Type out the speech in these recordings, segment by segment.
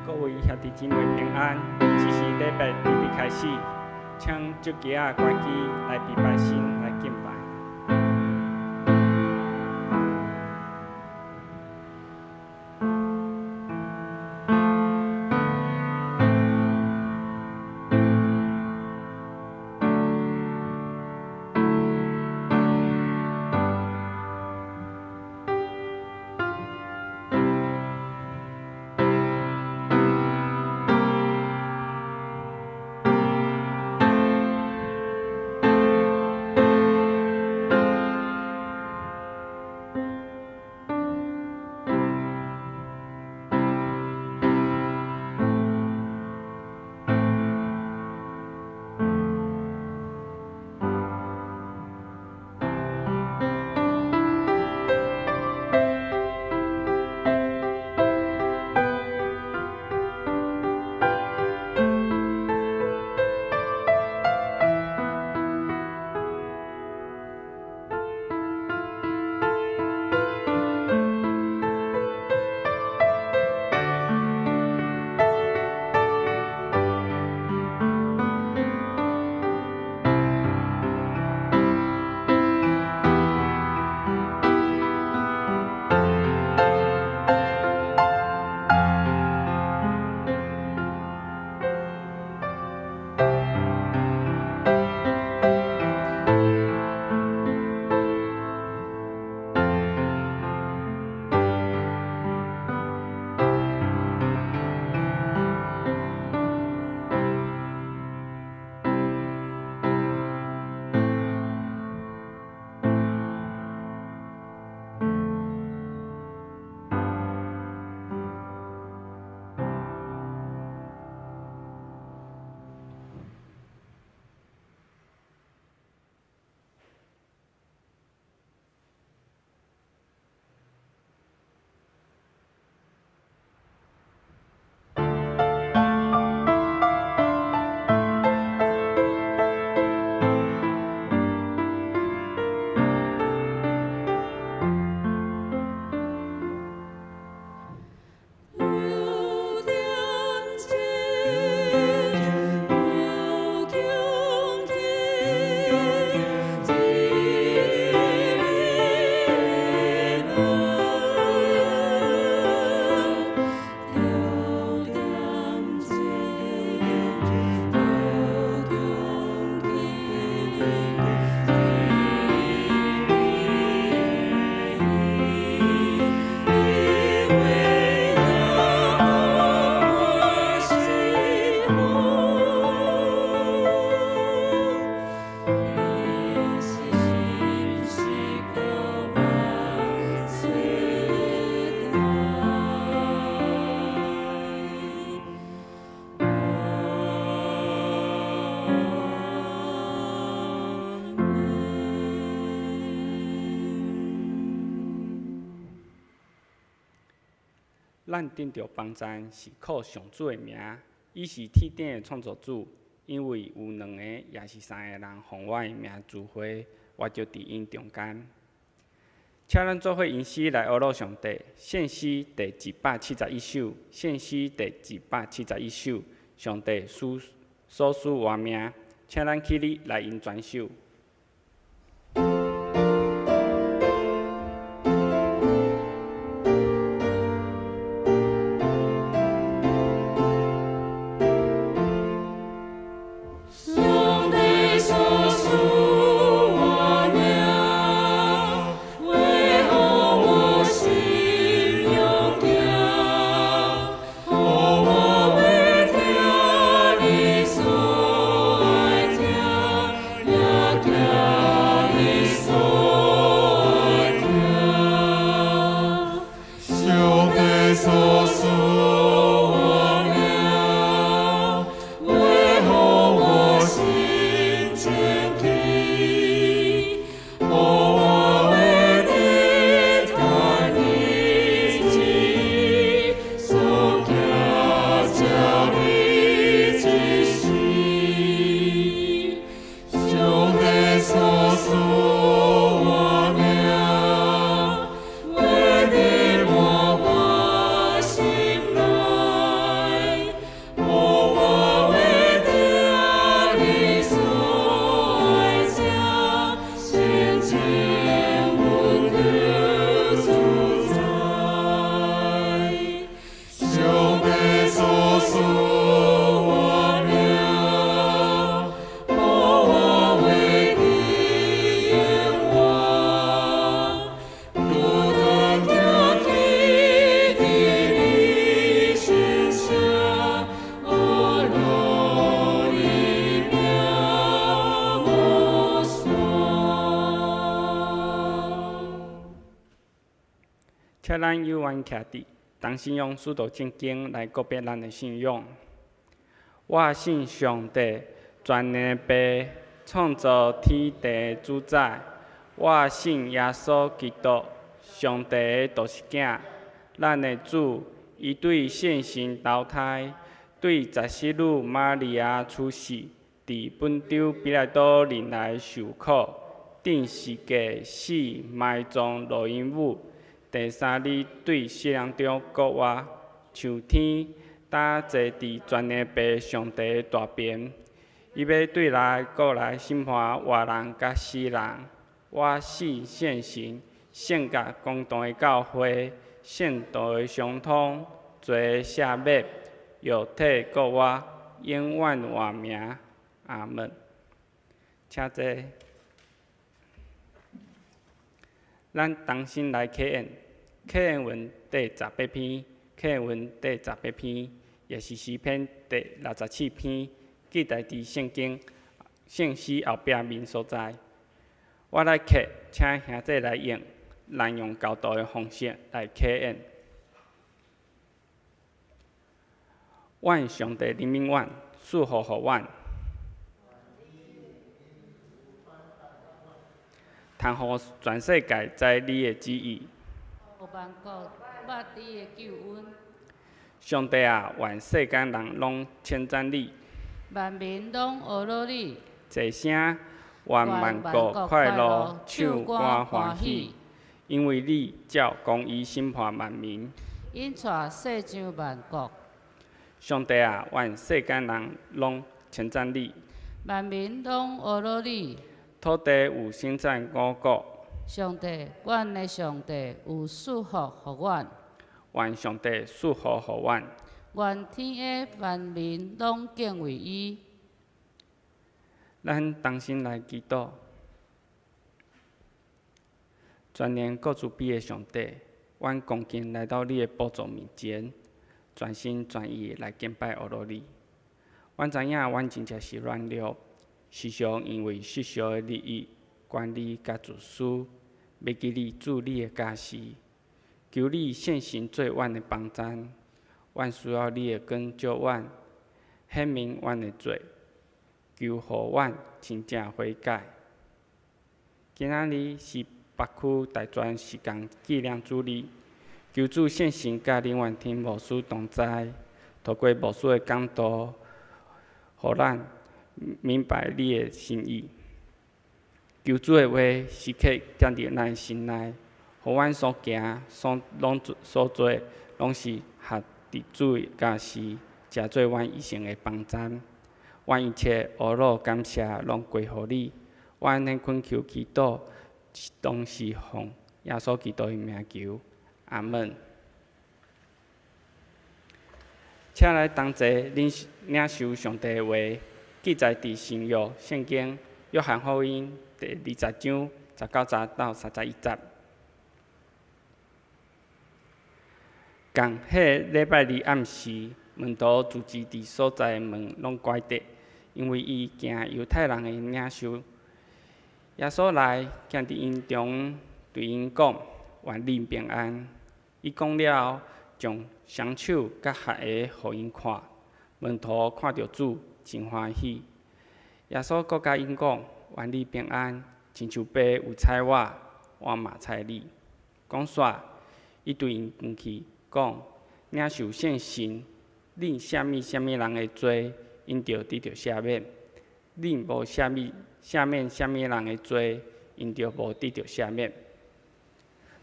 各位兄弟姊妹平安，这是礼拜日开始，请手机关机来礼拜神来敬拜。咱得到帮赞是靠上主的名，伊是天顶的创造主，因为有2个也是3个人，奉我的名聚会，我就伫因中间。请咱做伙吟诗来学乐上帝。献诗第171首，献诗第171首，上帝所赐活命，请咱起立来吟全首。我且咱有缘徛伫，当信用许多正经来告别咱的信仰。我信上帝，全能的爸，创造天地的主宰。我信耶稣基督，上帝的独生囝，咱的主，伊对圣神投胎，对14女玛利亚出世，伫本丢比拉多任内受苦，定时价死，埋葬落阴府。第三日对死人中国活，上天搭坐伫全能爸上帝的大边，伊要对国来审判活人甲死人。我信圣神，圣甲公道的教会，圣道的相通，罪赦免，肉体国活，永远活命。阿门。请坐。咱同心来启演，启演文第18篇，启演文第18篇，也是诗篇第67篇，记载伫圣经圣诗后壁面所在。我来刻，请兄弟来用，咱用教导的方式来启演。愿上帝怜悯阮，赐福予阮，通互全世界知你的旨意。互万国捌你的救恩。上帝啊，愿世间人拢称赞你，万民拢学乐你。一声，愿万国快乐，唱歌欢喜，因为你照公义审判万民。因带世上万国。上帝啊，愿世间人拢称赞你，万民拢学乐你。土地有生产五谷。上帝，阮的上帝有赐福予阮。愿上帝赐福予阮。愿天下万民拢敬畏伊。咱同心来祈祷，全能各慈悲的上帝，阮恭敬来到你的宝座面前，全心全意来敬拜阿罗你。阮知影，阮真正是软弱，时常因为世俗的利益、管理甲自私，袂记你主你的家事。求你圣神做阮的帮赞，阮需要你的光照阮，显明阮的罪，求互阮真正悔改。今仔日是北区大专时间纪念主日，求主圣神甲林愿天牧师同在，透过牧师的讲道，互咱明白你的心意。求主的话时刻踮伫咱心内。互阮所行、所做，拢是合伫主的家事，诚做阮一生的帮赞。阮一切阿罗感谢，拢归乎你。阮恁恳求祈祷，拢是奉耶稣基督的名求。阿门。请来同齐领受上帝的话，记载伫新约圣经约翰福音第20章19节到31节。共迄礼拜二暗时，门徒自治伫所在的门拢关闭，因为伊惊犹太人的领袖。耶稣来，行伫因中，对因讲：“愿恁平安。”伊讲了后，将双手甲鞋鞋互因看。门徒看到主，真欢喜。耶稣阁甲因讲：“愿你平安，亲像爸有彩我，我嘛彩你。”讲煞，伊对因关去。讲领受圣神，恁什么人的罪，因着得到赦免；恁无赦免什么人的罪，因着无得到赦免。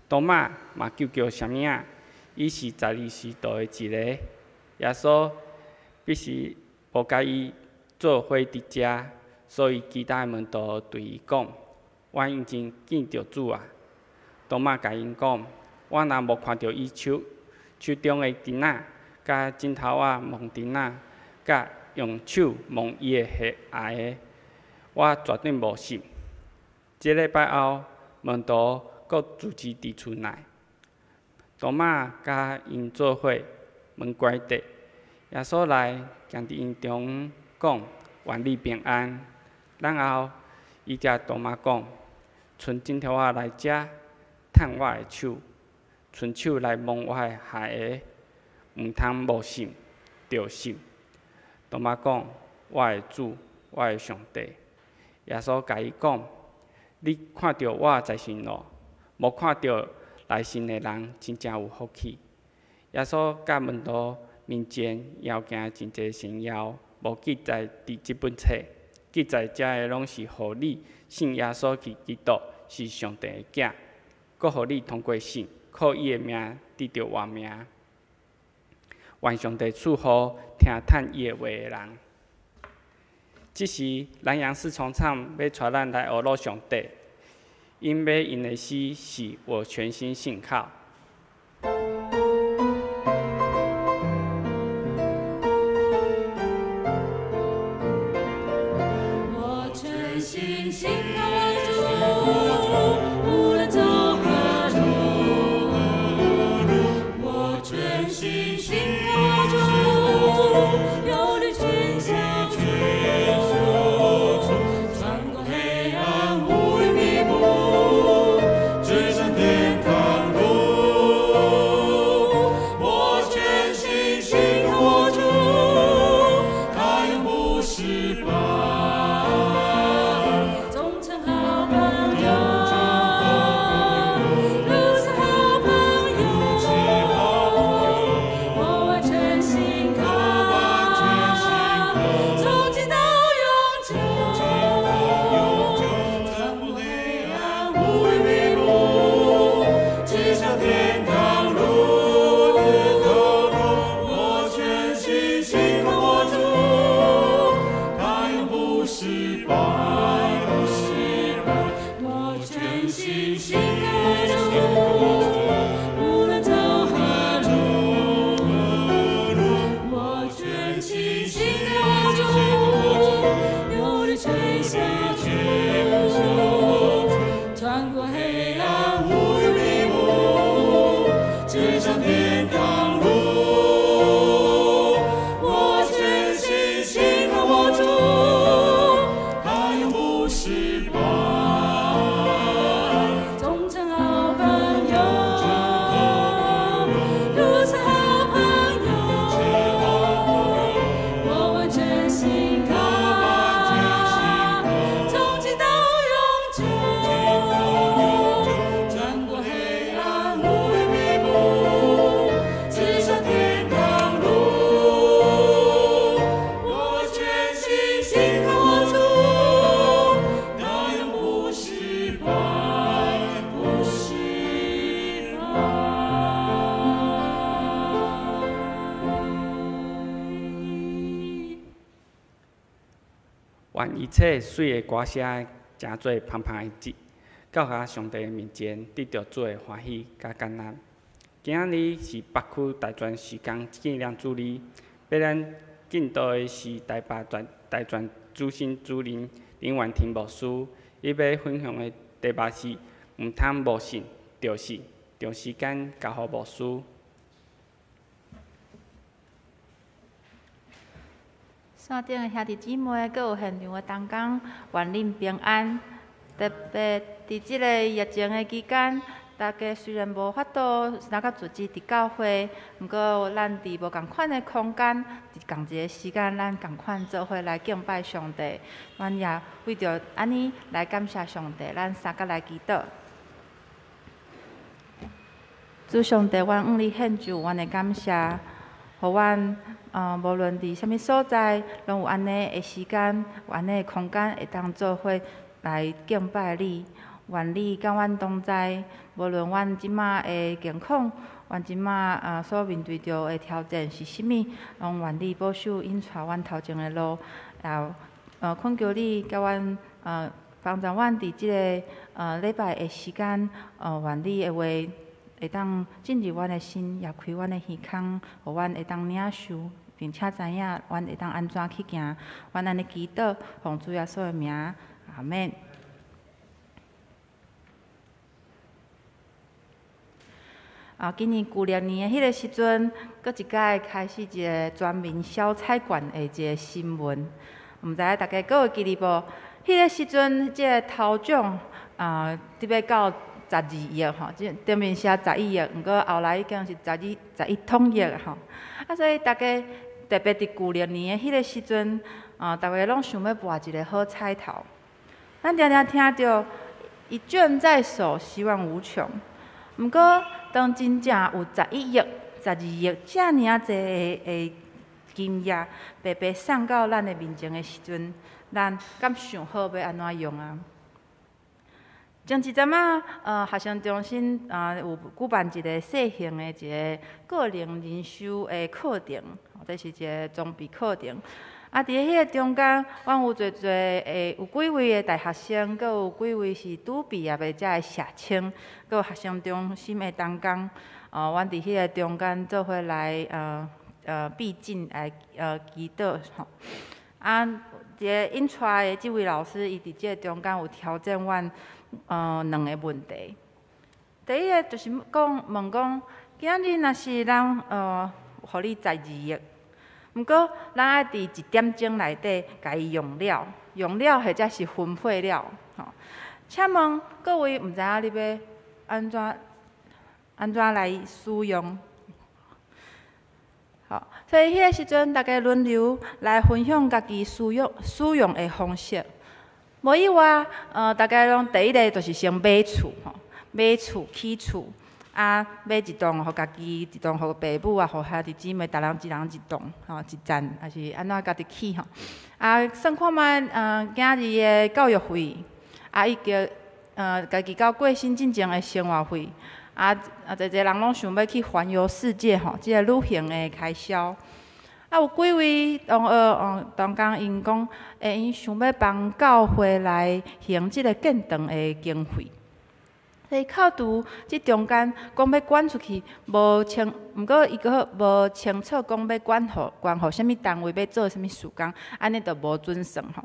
多马嘛叫什么啊？伊是12使徒的一个。耶稣必是无甲伊做伙伫遮，所以其他门徒对伊讲：“我已经见着主啊！”多马甲因讲：“我若无看到伊手中的钉仔，甲指头仔摸钉仔，甲用手摸伊的鞋鞋，我绝对无信。”这礼拜后，门徒阁自治伫厝内，多马甲因做伙，门关闭。耶稣来，行伫因中，讲：“愿你平安。”然后，伊才多马讲：“剩指头仔来遮，探我的手。伸手来摸我的下个，毋通无信，着信。多马讲，我的主，我的上帝。耶稣甲伊讲：你看到我才信咯，无看到来信的人真正有福气。耶稣甲门徒面前邀行真侪神妖，无记载伫即本册，记载遮的拢是互你信耶稣基督是上帝的囝，搁互你通过信，靠伊的名得到活命。愿上帝赐福听叹伊的话的人。即时，南洋四重唱要带咱来学乐上帝，因要因的诗是我全心信靠。我全心信靠主，无论走何路。我全心信靠主，有你全下去。穿过黑暗无云密布，直上天堂路。我全心信靠主，他永不失败。忠诚好朋友，如此好朋友，我完全信靠，从今到永久，穿过黑暗无云密布，直上天堂路。我全心信靠我主，他永不失败。我全心信靠主，无论走何路。我全心信靠主，有你全下去，穿过黑暗无云密布，直上天堂路。我全心信靠我主，他永不失败。忠诚好朋友，如此好朋友，我完全信靠，从今到永久，穿过黑暗无云密布，直上天堂路。我全心信靠我主，他永不失败，不失败。愿一切水的歌声诚做芳芳的节，到甲上帝的面前得到主的欢喜甲感恩。今仔日是北区大专时间纪念主日，要咱敬祷的是大专主心主任林婉婷牧师，伊要分享的题目是毋通无信着信，将时间交予牧师。线顶的兄弟姊妹，阁有现场的同工，愿恁平安。特别伫即个疫情的期间，大家虽然无法度哪甲组织伫教会，毋过咱伫无共款的空间，伫共一个时间，咱共款做伙来敬拜上帝。阮也为着安尼来感谢上帝，咱三甲来祈祷。主上帝，阮向你献上阮的感谢，互阮无论伫什物所在，拢有安尼的时间，有安尼的空间，会当做伙来敬拜你。愿你甲阮同在，无论阮即马的健康，阮即马所面对着的挑战是甚物，拢愿你保守引带阮头前的路，也恳求你甲阮帮助阮伫即个礼拜的时间，愿你的话会当进入阮的心，也开阮的耳孔，互阮会当领受，并且知影阮会当安怎去行。阮安尼祈祷，奉主耶稣的名，阿免。今年旧历年的迄个时阵，搁一摆开始一个全民小菜馆的一个新闻，毋知大家搁有记哩无？迄个时阵，即个头奖，伫要到12亿吼，即顶面写11亿，毋过后来已经是11统一吼。啊，所以大家特别伫旧历年的迄个时阵，大家拢想要博一个好彩头。咱常常听到一卷在手，希望无穷。毋过，当真正有11亿、12亿遮尔啊侪的金额白白送到咱的面前的时阵，咱敢想好要安怎用啊？前一阵啊，学生中心有举办一个细型的一个个人人修的课程，这是一个装备课程。啊，伫迄个中间，阮有侪有几位的大学生，佮有几位是拄毕业的才会社青，佮有学生中心的同工，阮伫迄个中间做伙来闭境来祈祷吼。啊，一个引出来的即位老师，伊伫即个中间有挑战阮2个问题。第一个就是问讲，今日若是咱互你12亿。毋过，咱爱伫1点钟内底，甲伊用了或者是分配了。吼，请问各位，毋知影你要安怎来使用？好，所以迄个时阵，大家轮流来分享家己使用的方式。无以外，大家拢第一个就是先买厝，吼，买厝起厝。啊，买一栋，互家己一栋，互爸母啊，互兄弟姊妹，逐人一人一栋，吼，一层，还是安怎家己起吼？啊，算看卖，囝儿的教育费，啊，伊叫家己到过身进前的生活费，侪人拢想要去环游世界吼，即个旅行的开销。啊，有几位同工因讲，因想要帮教会来行即个建堂的经费。所以靠除即中间讲要管出去，毋过伊个无清楚讲要管互啥物单位要做啥物事工，安尼就无准算吼。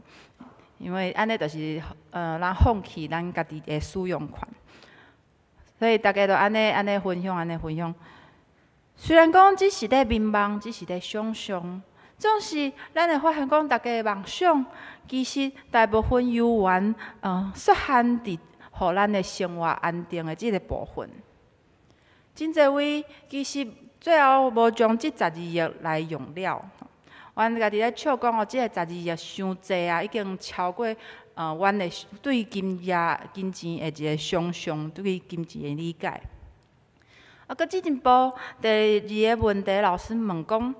因为安尼就是咱放弃咱家己的使用权。所以大家都安尼分享。虽然讲只是咧民望，只是咧想象，总是咱会发现讲大家的梦想，其实大部分有缘缩限伫。互咱的生活安定的即个部分，真侪位其实最后无将即12亿来用了。阮家己咧笑讲即个12亿伤济啊，已经超过阮的对金钱的一个想象，对金钱的理解。啊，搁进一步，第二个问题，老师问讲，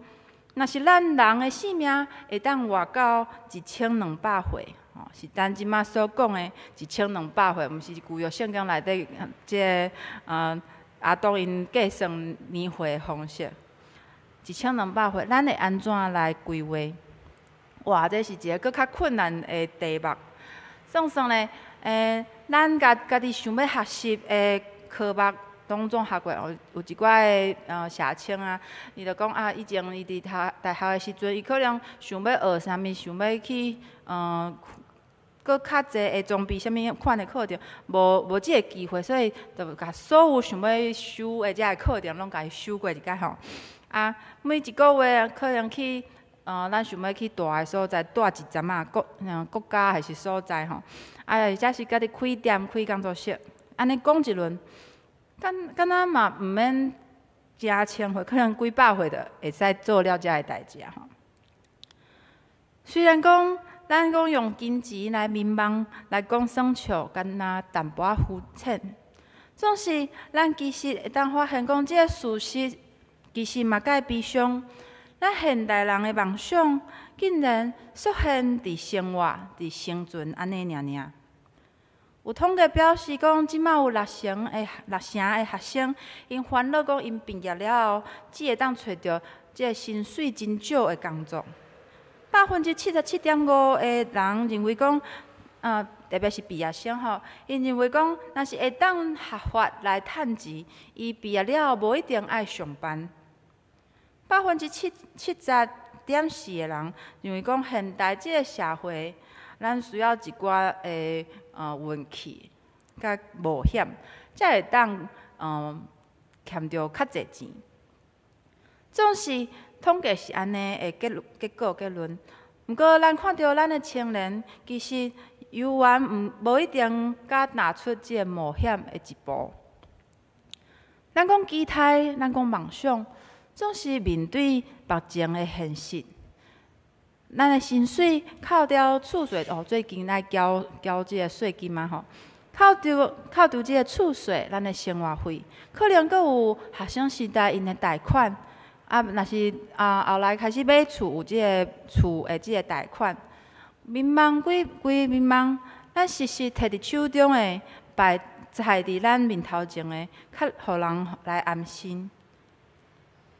若是咱人的性命会当活到1200岁？是咱即马所讲的1200岁，毋是旧约圣经内底即个阿当因计算年岁的方式。1200岁，咱会安怎来规划？哇，这是一个搁较困难的题目。算咧，咱家己想要学习的科目当中学过，有一寡的社青啊，伊就讲啊，以前伊伫大学的时阵，伊可能想要学啥物，想要去搁较侪会装备啥物款的课程，无即个机会，所以就甲所有想要修的遮个课程，拢甲伊修过一摆吼。啊，每一个月可能去咱想要去大个所在，住一阵啊，国家还是所在吼。啊，或者是家己开店、开工作室，安尼讲一轮，敢若嘛毋免真千岁，可能几百岁就会使做了遮个代志吼。虽然讲，咱讲用金钱来民望来讲算笑，敢若淡薄仔肤浅。总是咱其实会当发现讲，即个事实其实嘛介悲伤。咱现代人的梦想，竟然缩限伫生活、伫生存安尼尔。有统计表示讲，即马有6成的学生，因烦恼讲因毕业了后，只会当找到即个薪水真少的工作。77.5%的人认为讲，特别是毕业生吼，因认为讲，若是会当合法来趁钱，伊毕业了后无一定爱上班。70.4%的人认为讲，现代即个社会，咱需要一寡的运气、甲冒险，才会当欠着较侪钱。总是统计是安尼的结论。毋过，咱看到咱的青年，其实犹原无一定甲踏出即个冒险的一步。咱讲期待，咱讲梦想，总是面对目前的现实。咱的薪水扣掉厝税最近来交即个税金嘛吼，扣除即个厝税，咱的生活费，可能阁有学生时代因的贷款，若是后来开始买厝，有即个厝的即个贷款，迷茫规迷茫，咱时时摕伫手中的摆伫咱面头前的，较互人来安心。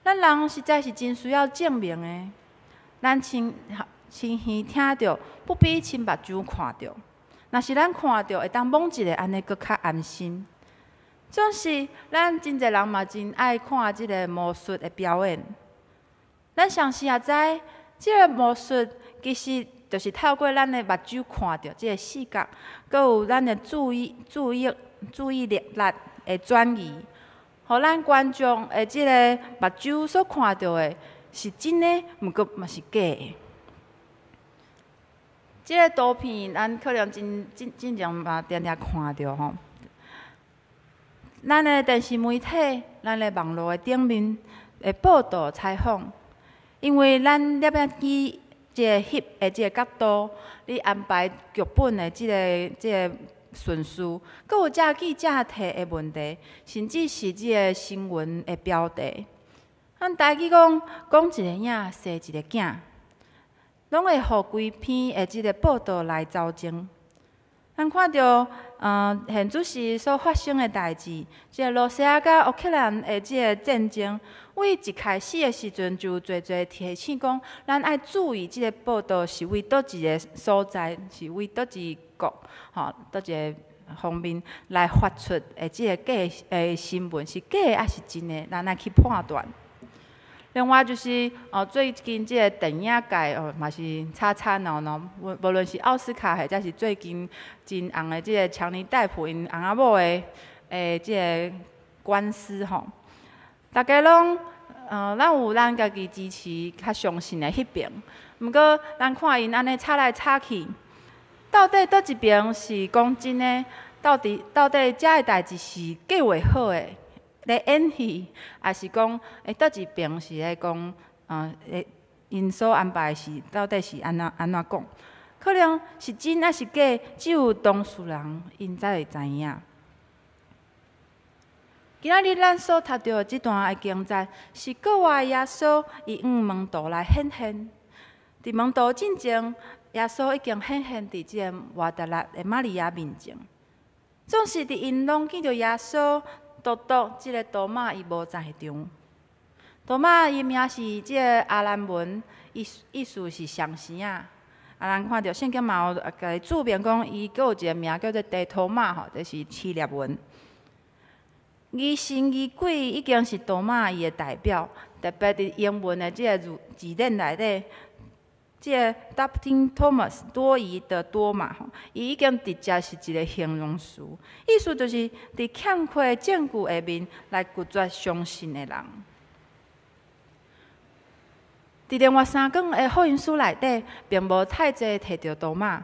咱人实在是真需要证明的。咱亲耳听着，不比亲目睭看着。若是咱看着，会当摸一个，安尼搁较安心。总是咱真侪人嘛，真爱看即个魔术的表演。咱上时也知，即个魔术其实就是透过咱的目睭看着即个视觉，搁有咱的注意力的转移，互咱观众的即个目睭所看到的。是真的，毋过嘛是假的。即个图片，咱可能真常嘛常常看到吼。咱的电视媒体、咱的网络的顶面的报道采访，因为咱摄影机即个翕的即个角度，你安排剧本的即个顺序，阁有遮记者提的问题，甚至是即个新闻的标题。咱台语讲一个影，生一个囝，拢会互规篇的即个报道来走前。咱看到现主时所发生的代志，即个罗西亚甲乌克兰的即个战争，为一开始的时阵就侪提醒讲，咱爱注意即个报道是为倒一个所在，是为倒一国，倒一个方面来发出的即个假的新闻是假的还是真的，咱来去判断。另外就是最近即个电影界嘛是吵吵闹闹，无论是奥斯卡或者是最近真红的即个强尼戴普因翁仔某的即个官司吼，大家拢咱有咱家己支持较相信的迄边，毋过咱看因安尼吵来吵去，到底倒一边是讲真的，到底遮个代志是计划好的？咧演戏，还是讲倒一边是咧讲因所安排是到底是安怎讲？可能是真还是假，只有当事人因才会知影。今仔日咱所读到的这段的经节，是国外耶稣伊往门徒来显现。伫门徒进前，耶稣已经显现伫即个瓦达拉的玛利亚面前。总是伫因拢见到耶稣。独即个多马伊无在场。多马伊名是即个阿兰文，意思是上生啊。咱看到圣经嘛有甲伊注明讲，伊阁有一个名叫做地托马吼，就是希腊文。疑神疑鬼已经是多马伊的代表，特别伫英文的即个字典内底。即个 Doubting Thomas 多疑的多嘛吼，伊已经直接是一个形容词，意思就是伫欠缺证据下面来拒绝相信的人。伫另外三卷的福音书内底，并无太济提到多马，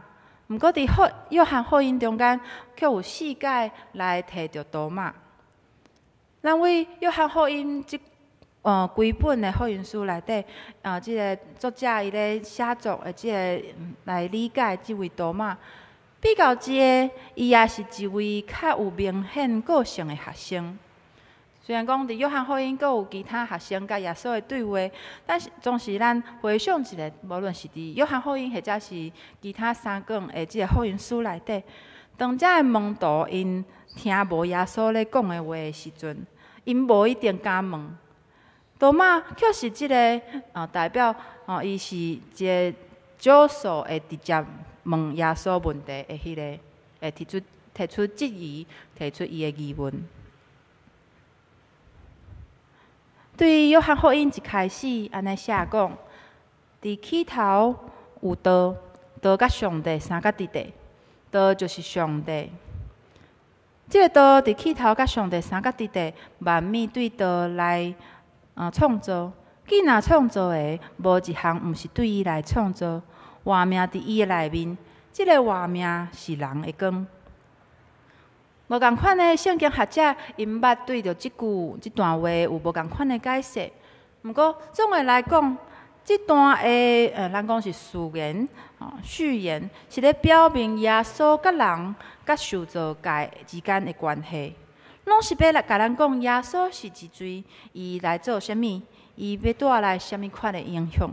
毋过伫约翰福音中间，却有4解来提到多马。咱为约翰福音规本的福音书内底，即个作者伊咧写作的即个来理解即位多马，比较之下，伊也是一位较有明显个性的学生。虽然讲伫约翰福音阁有其他学生甲耶稣的对话，但是总是咱回想一下，无论是伫约翰福音或者是其他三卷的即个福音书内底，当遮的门徒因听无耶稣咧讲的话的时阵，因无一定敢问。多马却是即个代表伊是一个少数会直接问耶稣问题的迄个，会提出质疑，提出伊的疑问。对于约翰福音一开始安尼写讲，伫起头有道，道甲上帝三甲伫地，道就是上帝。即个道伫起头甲上帝三甲伫地，万物对道来。创造，既若创造的，无一项毋是对伊来创造。画面伫伊的内面，即个活命是人的光。无共款的圣经学者，因捌对着即段话有无共款的解释。毋过总的来讲，即段的咱讲是序言，是咧表明耶稣甲人、甲受造界之间的关系，拢是要来甲咱讲耶稣是一罪，伊来做啥物，伊要带来啥物款的影响。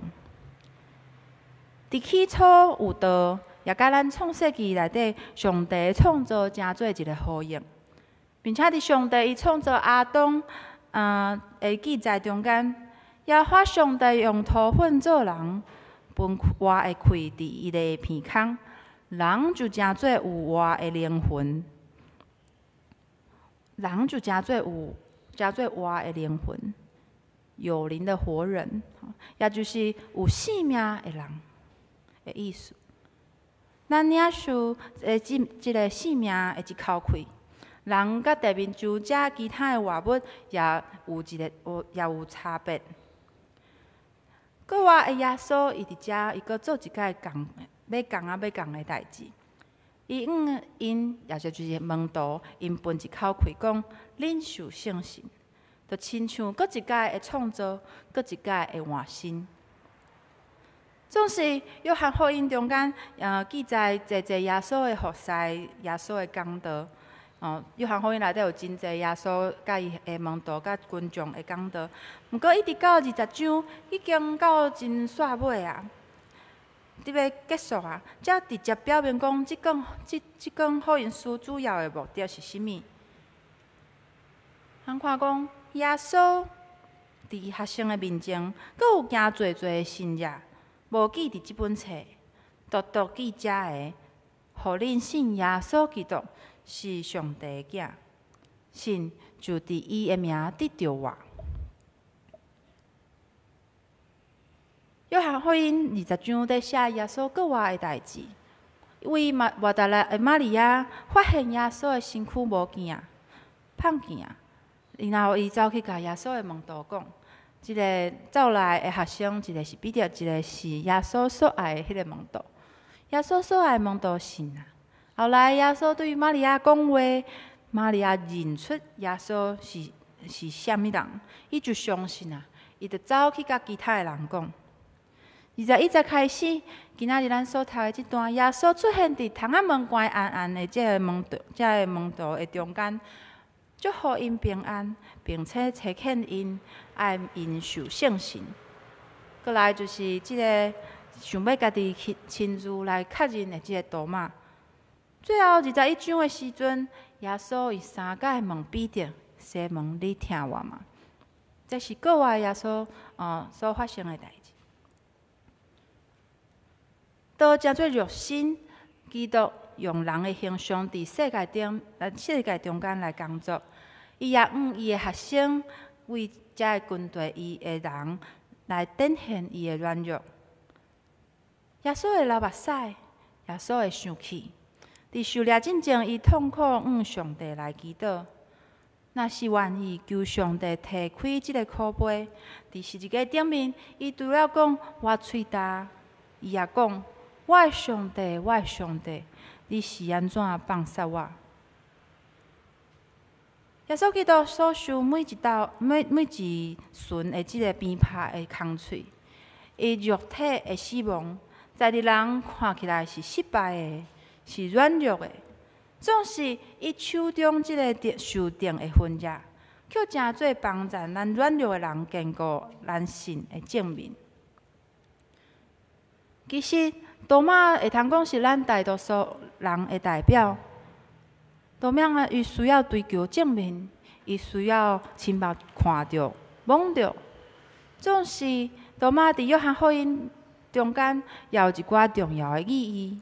伫起初有道。也甲咱创世纪内底上帝创造成做一个呼应，并且伫上帝伊创造亚当的记载中间，也发上帝用土粉做人，分活的开伫伊个鼻孔，人就成做有活的灵魂，人就成做活的灵魂，有灵的活人，也就是有生命的人的意思。咱领受即个生命的一口气，人甲地面上遮其他的活物也有差别。搁活的耶稣，伊伫遮，伊搁做一摆要讲的代志。伊因也就是门徒，因分一口气讲领受圣神，就亲像搁一摆的创造，搁一摆的换新。总是约翰福音中间，记载侪耶稣的服侍，耶稣的讲道。约翰福音内底有真侪耶稣甲伊的门徒甲群众的讲道。毋过一直到20章，已经到真煞尾啊，伫要结束啊，才直接表明讲，即讲福音书主要的目的是啥物？咱看讲，耶稣伫学生的面前，阁有行侪的新约。无记伫即本册，独独记遮个，互恁信耶稣基督是上帝的囝，信就伫伊的名得着活。约翰福音20章在写耶稣搁活的代志，为抹大拉的玛利亚发现耶稣的身躯无见、胖见，然后伊走去甲耶稣的门徒讲。即个走来的学生，一个是彼得，一个是耶稣所爱的迄个门徒。耶稣所爱的门徒信啊。后来耶稣对玛利亚讲话，玛利亚认出耶稣是啥物人，伊就相信啊。伊就走去甲其他的人讲。21节开始，今仔日咱所读的即段，耶稣出现伫窗仔门关暗暗的这个门徒的中间。祝福因平安，并且差遣因爱因受圣神。过来就是即个想要家己亲自来确认的即个多马。最后21章的时阵，耶稣伊3摆问彼得：“西门，你听我吗？”这是过活耶稣所发生的代志。都叫做肉身，基督用人的形象伫世界中间来工作。伊也伊的学生为遮个军队，伊的人来展现伊的软弱。耶稣会流目屎，耶稣会生气。伫受掠之前，伊痛苦上帝来祈祷。若是愿意求上帝提开即个苦杯，伫十字架顶面，伊除了讲我喙焦，伊也讲我的上帝，我的上帝，你是安怎放杀我？耶稣基督所受每一寸的即个鞭拍的空喙，伊肉体的死亡，在伫人看起来是失败的，是软弱的。总是伊手中即个受定的分野，却诚做帮助咱软弱的人坚固咱信的证明。其实，多马会通讲是咱大多数人的代表。多马伊需要追求证明，伊需要亲目看到、摸到。总是多马伫约翰福音中间也有一寡重要的意义。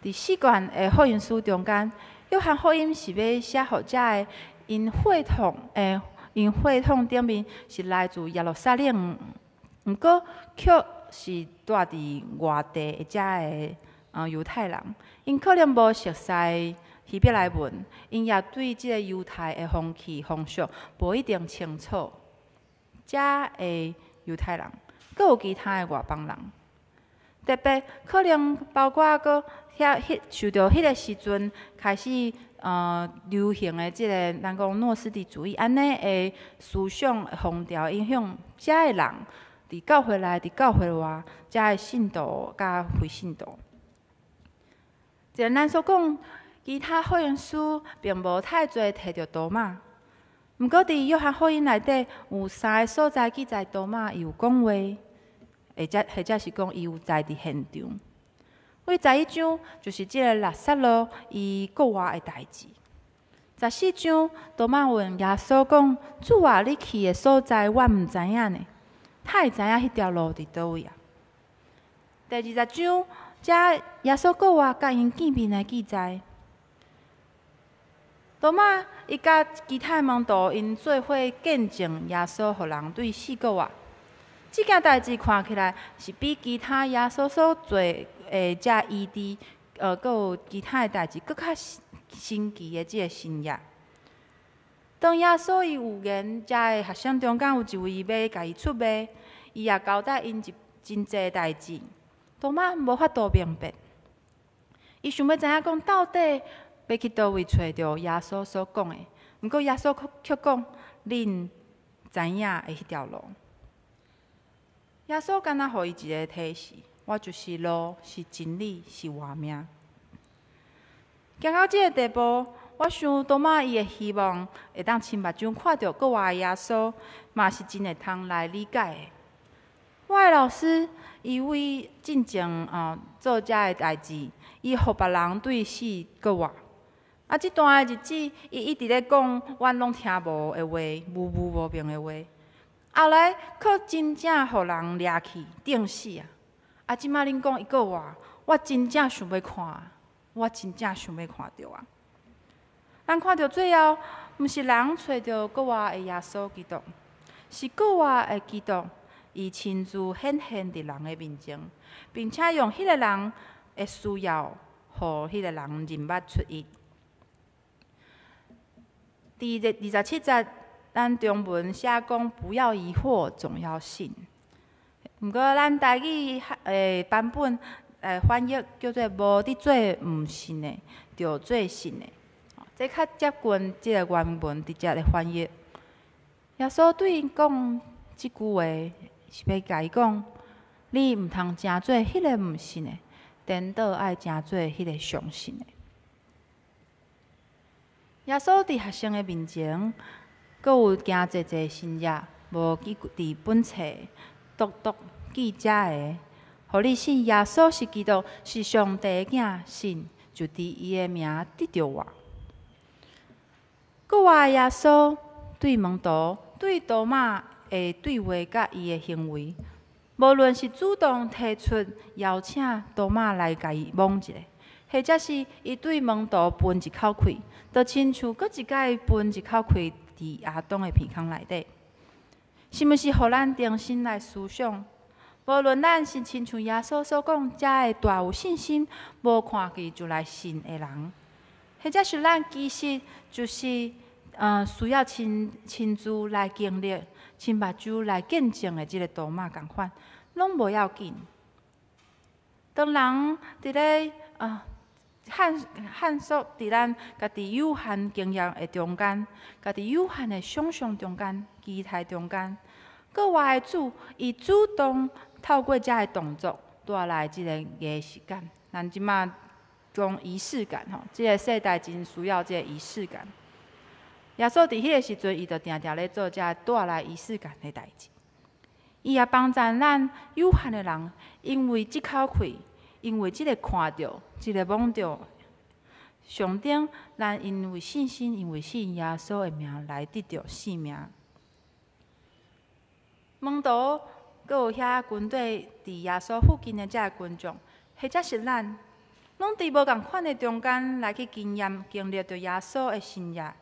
伫4卷的福音书中间，约翰福音是要写互遮个因血统顶面是来自耶路撒冷，毋过却是住伫外地的遮个犹太人，因可能无熟悉希伯来文，因也对即个犹太的风气风俗无一定清楚。遮个犹太人，阁有其他的外邦人，特别可能包括个受到迄个时阵开始流行的即个咱讲诺斯底主义安尼的思想风潮影响，遮的人伫教会内、伫教会外，遮的信徒甲非信徒。就像咱所讲，其他福音书并无太侪提到多马，毋过伫约翰福音内底有3个所在记载多马伊有讲话，或者是讲伊有在伫现场。11章就是即个拉撒路伊国外的代志。14章多马问耶稣讲：“主啊，你去的所在我毋知影呢，他会知影迄条路伫倒位啊？”第20章，遮耶稣国外甲因见面的记载。多马伊甲其他门徒因做伙见证耶稣互人对死国外。即件代志看起来是比其他耶稣所做遮医治，阁有其他的代志，阁较神奇的即个新约。当耶稣伊有言，遮的学生中间有一位要家己出卖，伊也交代因真济代志。多马无法度明白，伊想要知影讲到底要去倒位找着耶稣所讲的。毋过耶稣却讲：“恁知影的迄条路。”耶稣敢若互伊一个提示：我就是路，是真理，是活命。行到即个地步，我想多马伊的希望会当亲目睭看到国外的耶稣，嘛是真会通来理解的。我的老师，伊为进前做遮个代志，伊互别人对死国外。即段的日子，伊一直咧讲阮拢听无的话，无明的话。后来，可真正互人掠去定死啊！即摆恁讲伊国外，我真正想要看，我真正想要看到啊！咱看到最后，毋是人找到国外的耶稣基督，是国外的基督，伊亲自显现伫人的面前，并且用迄个人的需要，互迄个人认捌出伊。第27节。咱中文写讲不要疑惑，总要信。毋过咱台语版本翻译叫做无伫做毋信的，就做信的。这较接近即个原文直接的翻译。耶稣对因讲即句话，是要甲伊讲：你毋通诚做迄个毋信的，颠倒爱诚做迄个相信的。耶稣伫学生的面前。阁有行济新约，无记伫本册独记遮个，互你信耶稣是基督，是上帝的囝，信就伫伊的名得着我。国外耶稣对门徒、对多马的对话甲伊的行为，无论是主动提出邀请多马来甲伊摸一下，或者是伊对门徒分一口气，就亲像阁一摆分一口气。伫亚当的鼻孔内底，是毋是互咱重新来思想？无论咱是亲像耶稣所讲，遮个大有信心，无看见就来信的人，或者是咱其实就是需要亲自来经历、亲目睭来见证的即个多马共款，拢无要紧。当人伫咧探索伫咱家己有限经验的中间，家己有限的想象中间、期待中间，国外的主伊主动透过遮个动作带来即个仪式感。咱即马讲仪式感吼，即个世代真需要即个仪式感。耶稣伫迄个时阵，伊就定定咧做遮带来仪式感的代志。伊也帮助咱有限的人，因为即口气。因为即个看到，即个摸到，上顶咱因为信心，因为信耶稣的名来得到性命。门徒，佮有遐军队伫耶稣附近的遮个群众，或者是咱，拢伫无共款的中间来去经历着耶稣的新约。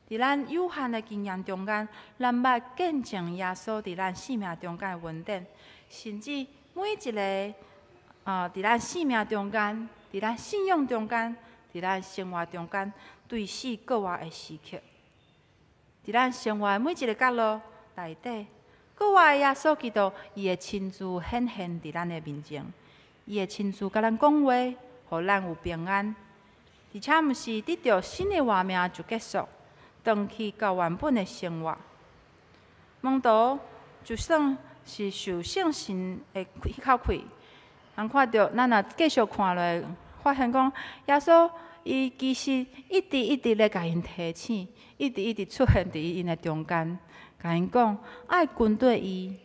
伫咱有限的经验中间，咱捌见证耶稣伫咱生命中间的恩典，甚至每一个。伫咱生命中间，伫咱信仰中间，伫咱生活中间，对死国外的时刻，伫咱生活的每一个角落内底，国外的耶稣基督，伊会亲自显现伫咱的面前。伊会亲自甲咱讲话，互咱有平安，而且毋是得到新的活命就结束，回去到原本的生活。门徒就算是受圣神的口开，人看到咱若继续看落，发现讲耶稣伊其实一直咧甲因提醒，一直出现伫因的中间，甲因讲爱跟对伊。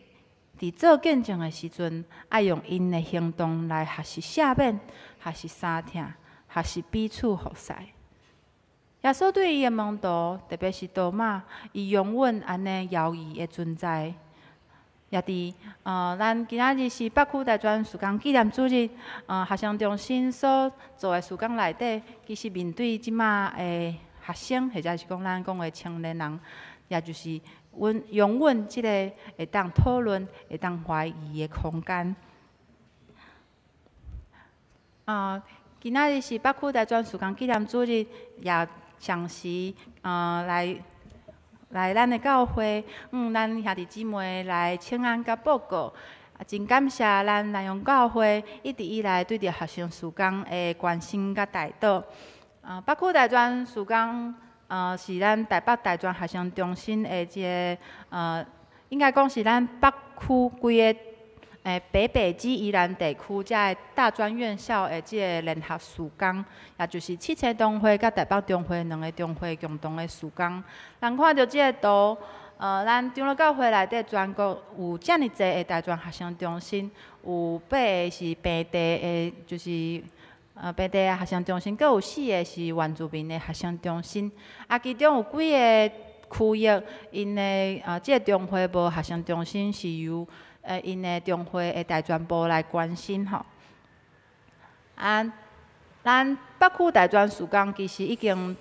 伫做见证的时阵，爱用因的行动来学习赦免，学习相听，学习彼此服侍。耶稣对伊的门徒，特别是多马，伊永远安尼遥伊的存在。也伫咱今仔日是北区大专事工纪念主日，学生中心所做的事工内底，其实面对即马的学生，或者是讲咱讲的青年人，也就是永远即个会当讨论、会当怀疑的空间。今仔日是北区大专事工纪念主日，也详时来咱的教会，咱兄弟姊妹来请安甲报告。真感谢咱南阳教会一直以来对着学生事工的关心甲带导。北区大专事工是咱台北大专学生中心的一个应该讲是咱北区规个北基宜兰地区遮个大专院校的即个联合事工，也就是七星中会甲台北中会两个中会共同的事工。咱看到即个图，咱长老教会内底全国有遮尔济个大专学生中心，有8个是平地的，就是平地的学生中心，佮有4个是原住民的学生中心。其中有几个区域，因的即个中会无学生中心是由因的中会的大专部来关心吼。咱北区大专事工其实已经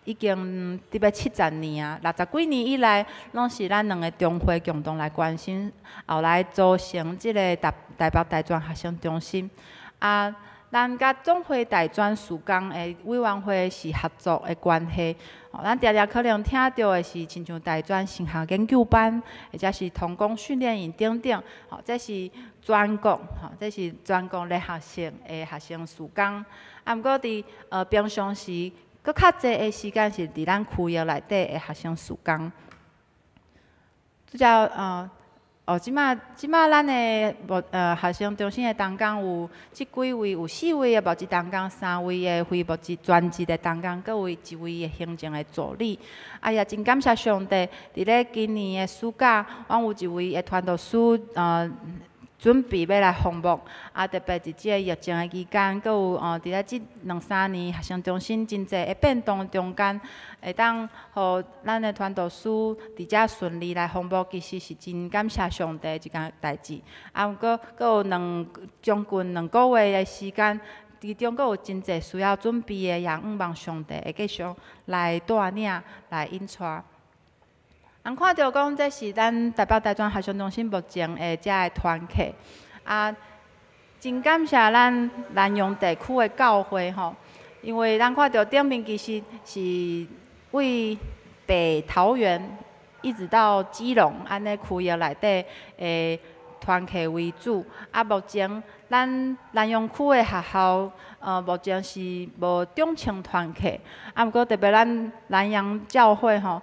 伫要70年啊，60几年以来，拢是咱两个中会共同来关心，后来组成即个台北大专学生中心。咱甲总会大专事工的委员会是合作的关系。咱常常可能听到的是，亲像大专升学研究班，或者是童工训练营等等。这是全国，这是全国咧学生的学生事工。毋过伫平常时，佫较济的时间是伫咱区域内底的学生事工。即马咱的学生中心的同工有即几位，有4位的募集同工，3位的非募集专职的同工，佮有1位的行政的助理。也真感谢上帝，伫咧今年的暑假，阮有1位的传道师准备要来服务，特别伫即个疫情的期间，佮有伫咧即2-3年学生中心真济的变动中间，会当互咱的传道师伫遮顺利来服务，其实是真感谢上帝即件代志。毋过佮有将近2个月的时间，其中佮有真济需要准备的，也仰望上帝会继续来带领、来引带。看到讲，这是咱台北大专学生中心目前的遮个团契，真感谢咱南阳地区的教会吼，因为咱看到顶面其实是为北桃园一直到基隆安尼区域内底的团契为主，目前咱南阳区的学校，目前是无中青团契，毋过特别咱南阳教会吼。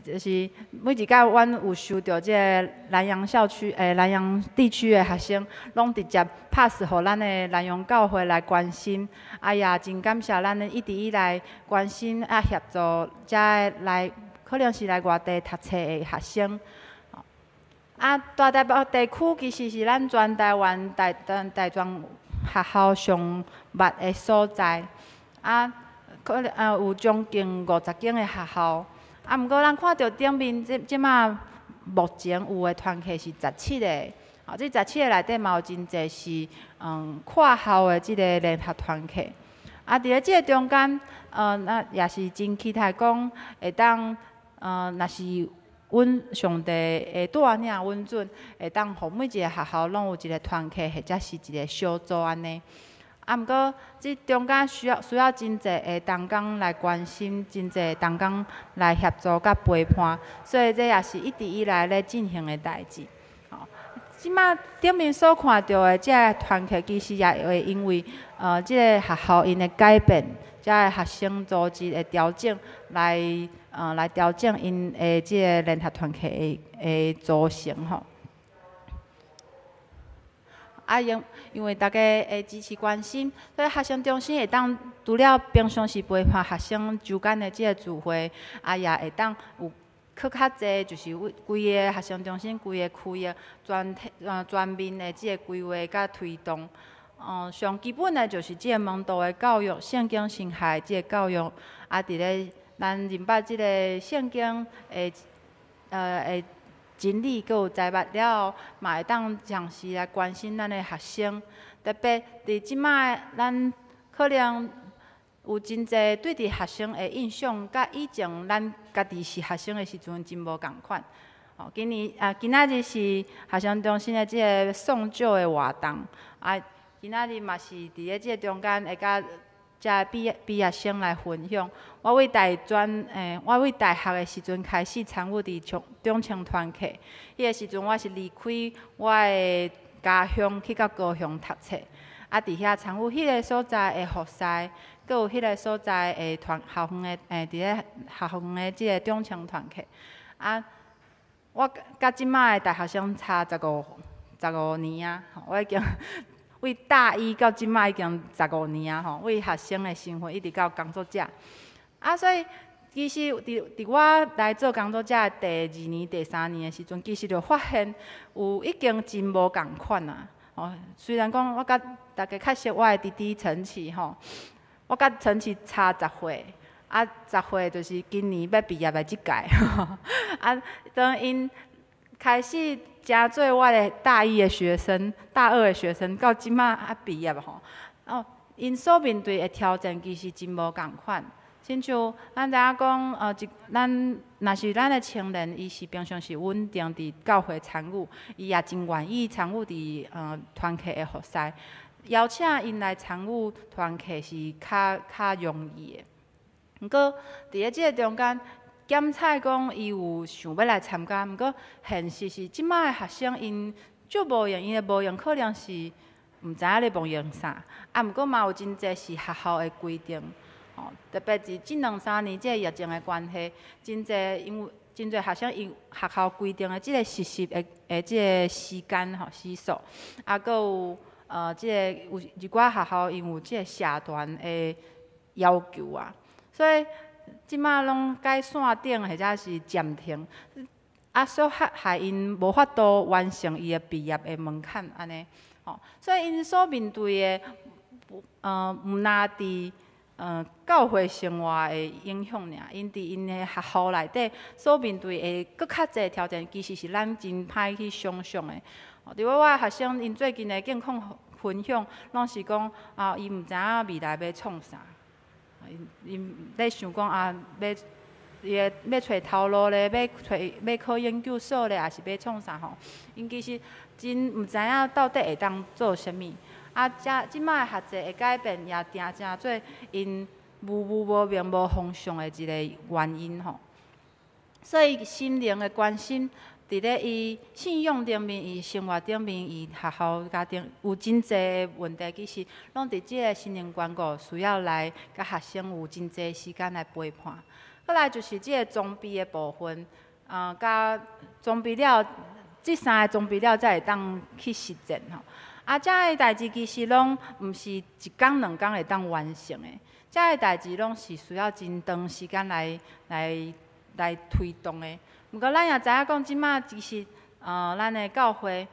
就是每一届，阮有收到即个南阳校区、南阳地区的学生，拢直接 pass 互咱的南阳教会来关心。也真感谢咱一直以来关心协助遮来，可能是来外地读册的学生。大台北地区其实是咱全台湾大专学校上密的所在。可能有将近50间的学校。毋过，咱看到顶面即马目前有的团契是17个，这17个内底嘛有真济是跨校的即个联合团契。伫咧即个中间，那也是真期待讲会当若是阮上帝会带领阮准，会当互每一个学校拢有一个团契，或者是一个小组安尼。毋过，即中间需要真济的同工来关心，真济同工来协助甲陪伴，所以这也是一直以来咧进行的代志。即马顶面所看到的即个团契，其实也会因为即个学校因的改变，即个学生组织的调整来调整因的即个联合团契的组成吼。因为大家会支持关心，所以学生中心会当除了平常时陪伴学生周间的即个聚会，也会当有去较济，就是规个学生中心规个区的全面的即个规划甲推动。上基本的就是即个门道的教育、圣经生态即个教育，伫咧咱认捌即个圣经的真理，佮有财捌了后，嘛会当尝试来关心咱的学生，特别伫即摆咱可能有真侪对伫学生的印象，甲以前咱家己是学生的时阵真无共款。今仔日是学生中心的即个送酒的活动，今仔日嘛是伫咧即个中间会甲遮毕业生来分享。我为大学的时阵开始参与伫中青团契，迄个时阵我是离开我的家乡去到高雄读册，伫遐参与迄个所在的复赛，佮有迄个所在的校园的伫咧校园的即个中青团契。我甲即摆的大学生差15年啊，我已经。为大一到即摆已经15年啊吼，为学生的身份一直到工作者，所以其实伫我来做工作者的第2年、第3年的时阵，其实就发现有已经真无共款啊。虽然讲我甲大家较熟我的弟弟陈启吼，我甲陈启差10岁，10岁就是今年要毕业的即届，当因开始。真做我的大一的学生、大2的学生，到即摆毕业吼，因所面对的挑战其实真无共款。亲像咱知影讲，若是咱的青年，伊是平常时稳定伫教会参与，伊也真愿意参与伫团契的复赛，邀请因来参与团契是较容易的。毋过伫咧即个中间。检采讲伊有想要来参加，毋过现实是即摆的学生因足无用，因的无用可能是毋知影咧无用啥，毋过嘛有真侪是学校的规定，特别是即2-3年即个疫情的关系，真侪因为真侪学生因学校规定的即个实习的即个时间时数，佮有即个有一寡学校因有即个社团的要求啊，所以。即摆拢改线顶或者是暂停，所害因无法度完成伊的毕业的门槛安尼，所以因所面对的，毋若伫教会生活的影响尔，因伫因的学校内底所面对的搁较侪挑战，其实是咱真歹去想象的。伫我的学生因最近的健康分享，拢是讲伊毋知影未来要创啥。因咧想讲要找头路咧，要考研究所咧，还是要创啥吼？因其实真毋知影到底会当做啥物。即摆学制的改变也成做因无明无方向的一个原因吼。所以心灵的关心。伫咧伊信仰顶面、伊生活顶面、伊学校家庭有真侪问题，其实拢伫即个心灵关顾需要来甲学生有真侪时间来陪伴。再来就是即个装备的部分，甲装备了，即3个装备了才会当去实践吼。遮个代志其实拢毋是1天2天会当完成的，遮个代志拢是需要真长时间来推动的。毋过，咱也知影讲，即摆其实，咱的教会，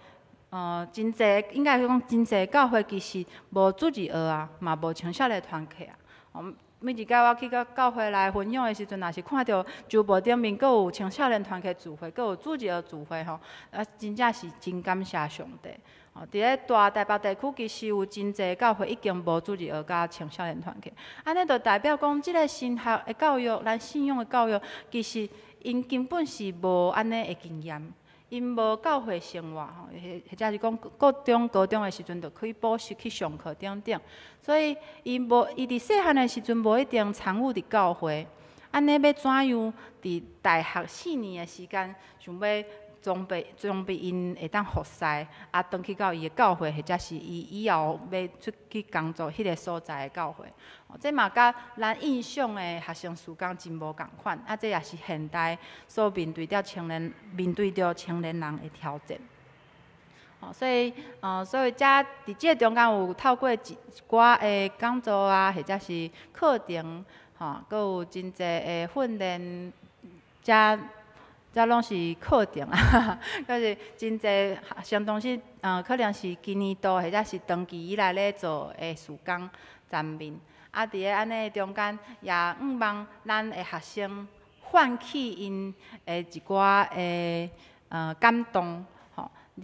真侪应该是讲真侪教会其实无主日学啊，嘛无青少年团契啊。每一摆我去到教会来分享的时阵，若是看到周报顶面，阁有青少年团契聚会，阁有主日学聚会吼，真正是真感谢上帝。伫咧大台北地区，其实有真侪教会已经无主日学甲青少年团契，安尼就代表讲，即个神学的教育，咱信仰的教育，其实。因根本是无安尼的经验，因无教会生活吼，或者是讲高中的时阵就可以补习去上课等等，所以伊伫细汉的时阵无一定参与伫教会，安尼要怎样伫大学4年的时间想要装备因会当服侍，啊，转去到伊的教会，或者是伊以后要出去工作迄个所在的教会。这嘛甲咱印象的学生事工真无共款，啊，这也是现代所面对着青年人的挑战。所以遮伫即中间有透过一寡的讲座啊，或者是课程，阁有真济的训练，遮拢是课程啊，就是真济相当是可能是今年度或者是长期以来咧做的事工层面，啊，伫咧安尼中间也望咱的学生唤起因的一寡的感动。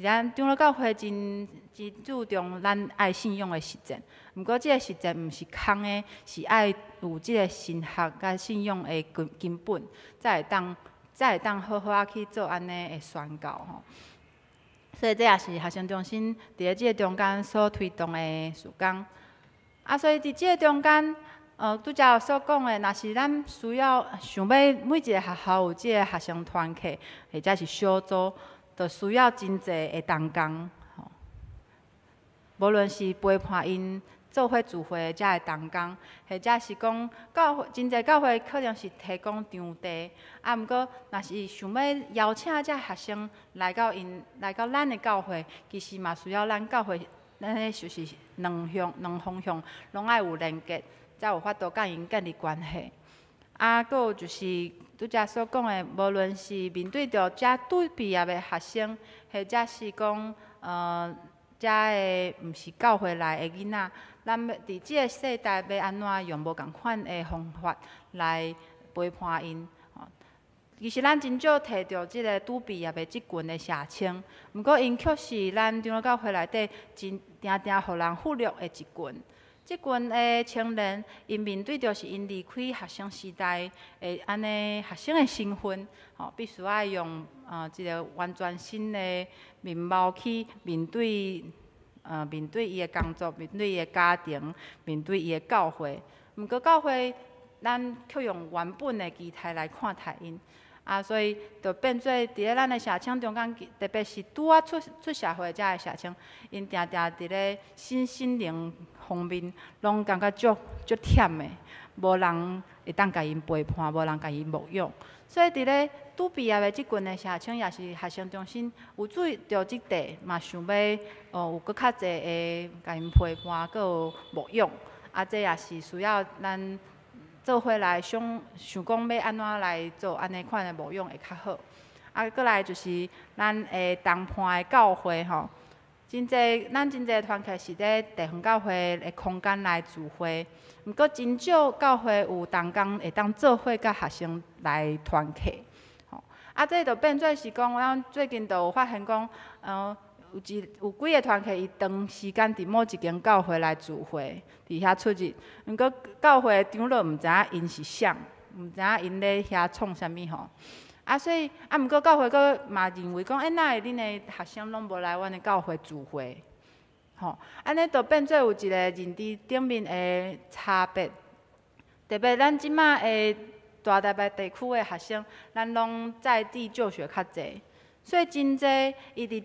咱长老教会真注重咱爱信仰的实践，毋过即个实践毋是空的，是爱有即个神学甲信仰的根本，才会当好好去做安尼的宣教吼。所以这也是学生中心伫咧即个中间所推动的事工。啊，所以伫即个中间，拄则有所讲的，若是咱需要想要每一个学校有即个学生团体，或者是小组。就需要真侪的同工，无论是陪伴因做伙聚会遮的同工，或者是讲教会真侪教会可能是提供场地，啊，毋过若是想要邀请遮学生来到咱的教会，其实嘛需要咱教会，咱的就是两方向拢爱有连结，才有法度甲因建立关系。啊，阁有就是拄则所讲的，无论是面对着遮对毕业的学生，或者是讲遮的毋是教会内的囡仔，咱要伫即个世代要安怎用无共款的方法来陪伴因？其实咱真少摕到即个拄毕业的即群的社青，毋过因却是咱长老教会内底真定互人忽略的一群。即群的青年，因面对着是因离开学生时代的安尼学生的身份，必须要用一个完全新的面貌去面对伊的工作，面对伊的家庭，面对伊的教会。毋过教会，咱却用原本的期待来看待因。啊，所以就变做伫咧咱的社青中间，特别是拄啊出社会遮的社青，因定伫咧心灵方面，拢感觉足忝的，无人会当甲因陪伴，无人甲因牧养。所以伫咧拄毕业的即群的社青，也是学生中心有注意到即块，嘛想要有搁较济的甲因陪伴，搁有牧养。啊，这也是需要咱做伙来想讲要安怎来做安尼款的牧养会较好。啊，搁来就是咱的东畔的教会吼，咱真侪团契是咧地方教会的空间来聚会，毋过真少教会有同工会当做伙甲学生来团契。吼，啊，这就变做是讲，咱最近就有发现讲，有几个团契，伊长时间伫某一间教会来聚会，伫遐出入。毋过教会长老毋知影因是啥，毋知影因咧遐创啥物吼。啊，所以毋过教会阁嘛认为讲，哪会恁的学生拢无来阮的教会聚会？吼，安尼就变做有一个认知顶面的差别。特别咱即马的大台北地区的学生，咱拢在地就学较济。所以真济，伊伫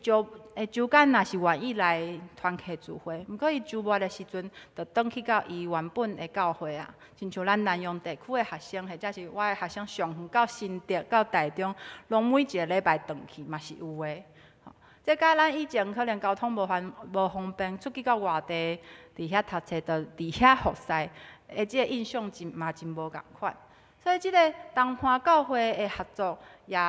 周间若是愿意来团契聚会，毋过伊周末的时阵，就转去到伊原本的教会啊。亲像咱南阳地区的学生，或者是我的学生上远到新竹、到台中，拢每一个礼拜转去嘛是有的。这甲咱以前可能交通无方便，出去到外地，伫遐读册，就伫遐服侍，的即个印象真无共款。所以即个东岸教会的合作也。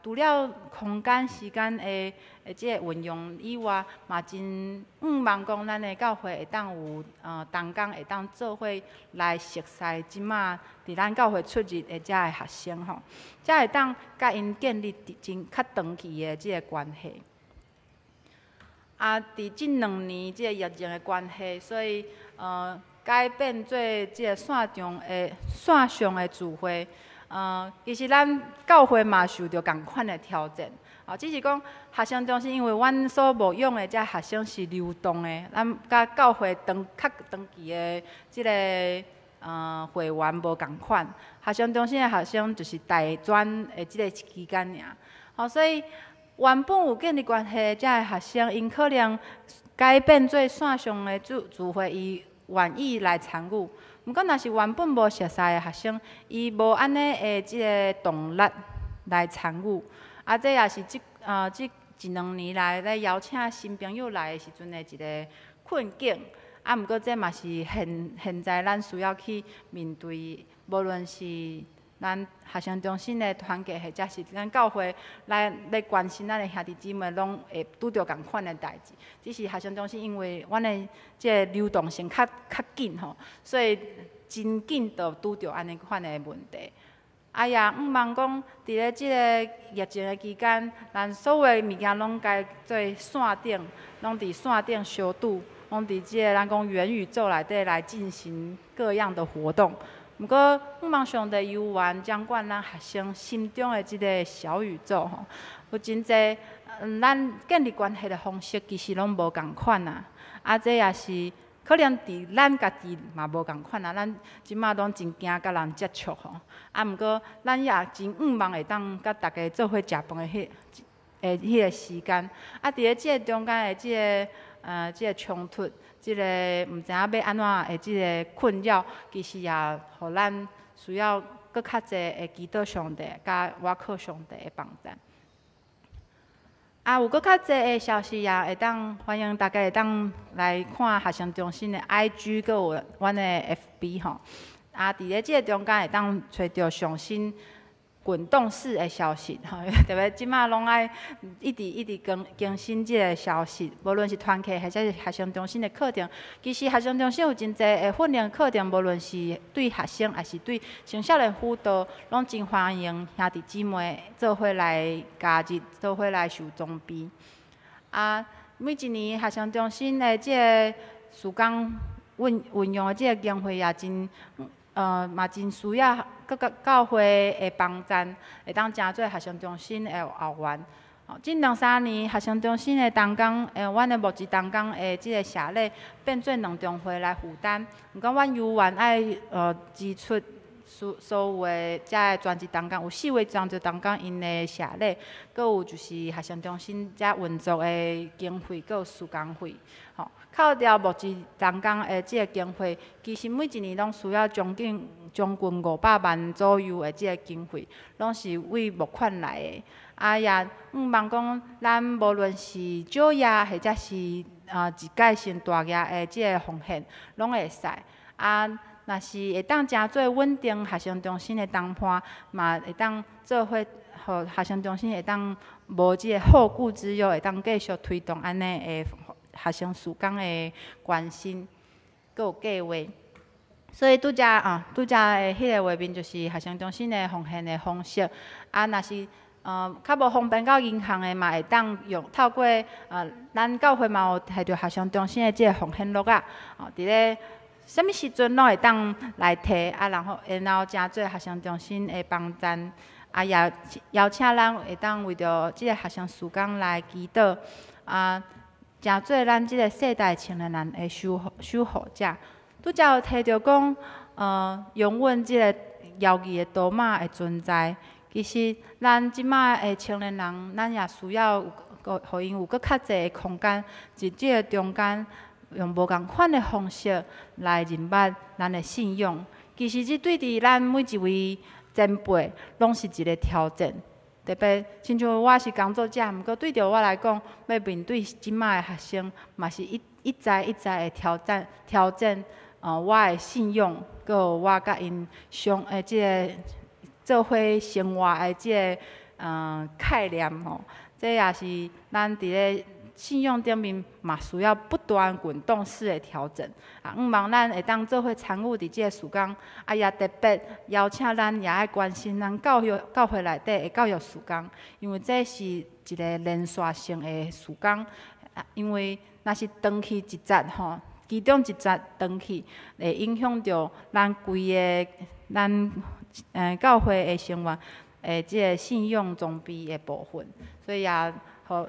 除了空间、时间的即个运用以外，嘛真望讲咱的教会会当有同工会当做伙来熟悉即马伫咱教会出入的遮的学生吼，才会当甲因建立真较长期的即个关系。啊，伫即2年即个疫情的关系，所以改变做即个线上的聚会。其实咱教会嘛受到共款的挑战，只是讲学生中心，因为阮所牧养的这学生是流动的，咱甲教会较长期的即个会员无共款。学生中心的学生就是大专的即个期间尔，所以原本有建立关系的遮个学生，因可能改变做线上的聚会，伊愿意来参与。毋过，若是原本无熟悉的学生，伊无安尼的即个动力来参与。啊，这也是即1-2年来咧邀请新朋友来的时阵的一个困境。啊，毋过这嘛是现在咱需要去面对，无论是咱学生中心的团结，或者是咱教会来关心咱的兄弟姊妹，拢会拄着共款的代志。只是学生中心因为阮的即个流动性较紧吼，所以真紧就拄着安尼款的问题。啊也毋茫讲，伫咧即个疫情的期间，咱所有的物件拢该做线顶，拢伫线顶相拄，拢伫即个咱讲元宇宙内底来进行各样的活动。毋过，毋茫上帝有缘掌管咱学生心中的即个小宇宙吼，有真济，咱建立关系的方式其实拢无共款啊。啊，这也是可能伫咱家己嘛无共款啊。咱即马拢真惊甲人接触吼。啊，毋过咱也真茫会当甲大家做伙食饭的迄个时间。啊，伫咧即个中间的即个冲突。即个毋知影要安怎的即个困扰，其实也互咱需要搁较济的祈祷上帝，甲倚靠上帝的帮助。啊，有搁较济的消息也会当欢迎大家会当来看学生中心的 IG， 搁有阮的 FB 吼。啊，伫咧即个中间会当找到上新滚动式的消息，吼，特别即马拢爱一直更新即个消息，无论是团契或者是学生中心的课程。其实学生中心有真侪的训练课程，无论是对学生还是对青少年辅导，拢真欢迎兄弟姊妹做伙来加入，做伙来受装备。啊，每一年学生中心的即个时间运用的即个经费也真。嘛真需要各个教会的帮赞，会当成做学生中心的后援。这2-3年学生中心的同工，阮的募资同工的即个社礼变做两中会来负担。毋过，阮有愿爱支出所有的遮个专职同工，有4位专职同工因的社礼，搁有就是学生中心遮运作的经费，搁有施工费。扣掉募资同工的即个经费，其实每一年拢需要将近500万左右的即个经费，拢是为募款来的。啊也毋茫讲，咱无论是少额或者是一届性大额的即个奉献，拢会使。啊，若是会当真做稳定学生中心的同伴，嘛会当做伙，互学生中心会当无即个后顾之忧，会当继续推动安尼的。学生事工的关心，佮有计划，所以拄则的迄个画面就是学生中心的奉献的方式。啊，若是较无方便到银行的嘛，会当透过咱教会嘛有摕着学生中心的即个奉献录啊，伫咧什么时阵拢会当来摕啊，然后真做学生中心的帮赞，啊也邀请咱会当为着即个学生事工来祈祷啊。真做咱即个世代青年人的守护者，拄则有提到讲，拥阮即个遥义的罗马的存在。其实咱即马的青年人，咱也需要互因有搁较济的空间，伫即个中间用无共款的方式来认捌咱的信仰。其实这对伫咱每一位前辈，拢是一个挑战。特别，亲像我是工作者，毋过对着我来讲，要面对即卖的学生，嘛是一再的挑战，我的信用，佮我甲因即个做伙生活的即个概念吼，这也是咱伫咧信用顶面嘛需要不断滚动式的调整。啊，毋茫咱会当做伙参与伫即个事工，啊也特别邀请咱也爱关心咱教会内底的教育事工，因为这是一个连续性的事工。因为若是长期一节吼，其中一节长期会影响到咱规个教会的生活即个信用装备的部分，所以也互。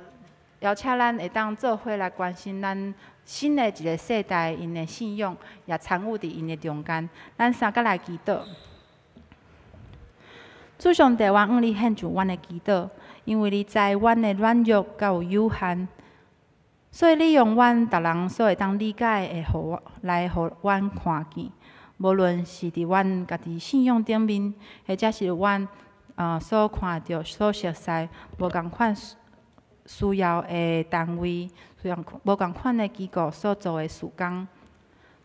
邀请咱会当做伙来关心咱新的一个世代因的信仰，也参与伫因的中间。咱三个来祈祷。主上帝，阮你献上阮的祈祷，因为你知阮的软弱甲有限，所以你用阮逐人所会当理解的，互阮看见。无论是伫阮家己信仰顶面，或者是阮所看到、所熟悉无共款需要的单位，无共款的机构所做的事工，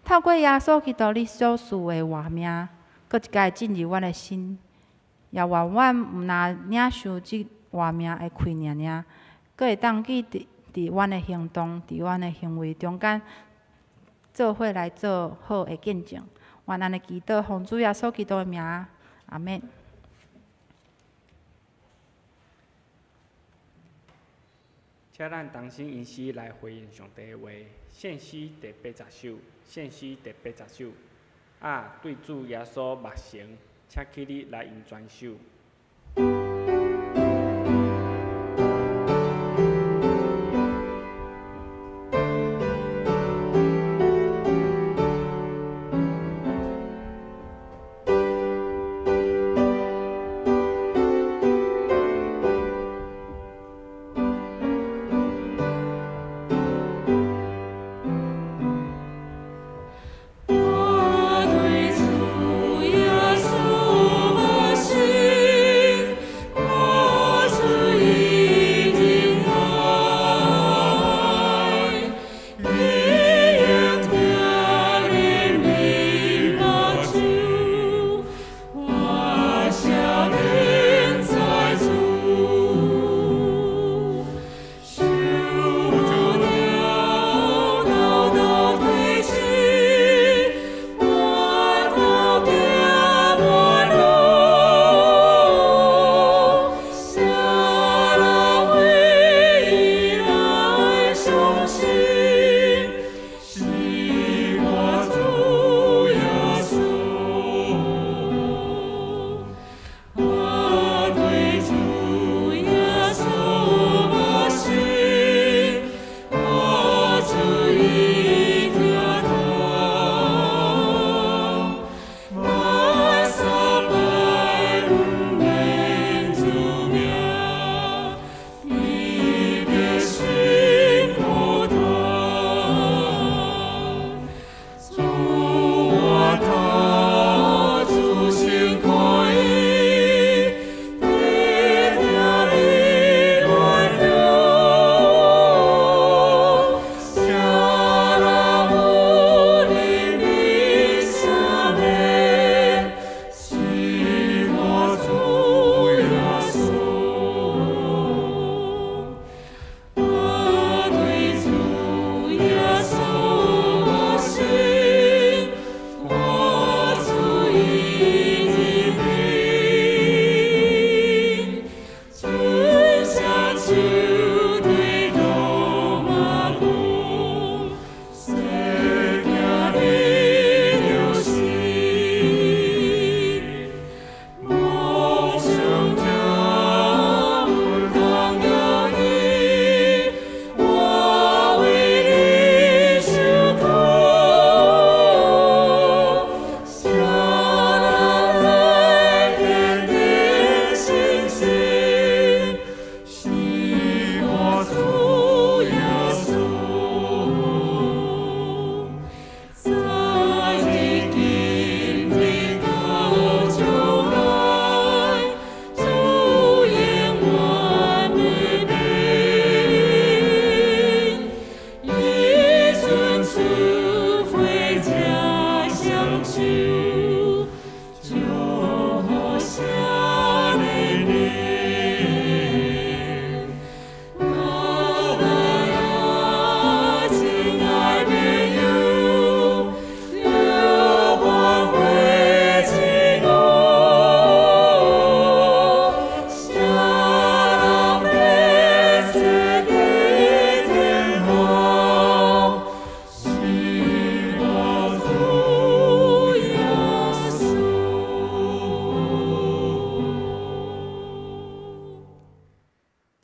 透过耶稣基督你所赐的话命，搁一届进入阮的心，也愿阮毋若领受即话命的开尔，搁会当记伫阮的行动、伫阮的行为中间，做伙来做好的见证。愿安尼祈祷，奉主耶稣基督的名，阿免。请咱同心一心来回应上帝的话。献诗第80首，献诗第80首。对主耶稣目神，请起立来应全首。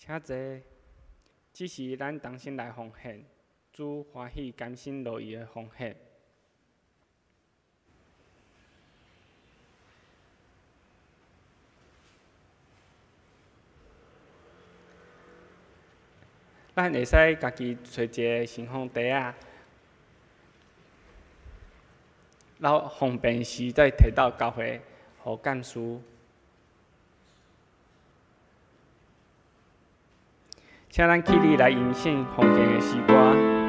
请坐，这是咱同心来奉献，主欢喜甘心乐意的奉献。咱会使家己找一个信封袋啊，然后方便时再摕到教会，互干事。请咱起立来迎献奉献的诗歌。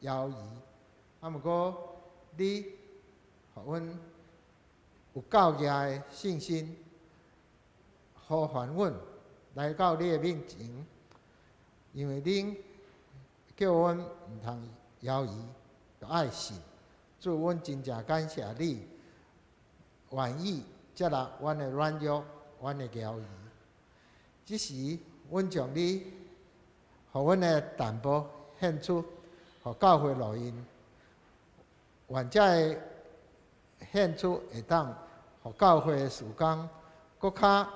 犹豫，啊，毋过你互阮有教义的信心，呼唤阮来到你的面前，因为恁叫阮毋通犹豫，着爱信。主，阮真正感谢你，愿意接纳阮的软弱，阮的犹豫。即时，阮将你互阮的淡薄献出。互教会录音，愿这个献出会当，互教会的事工搁较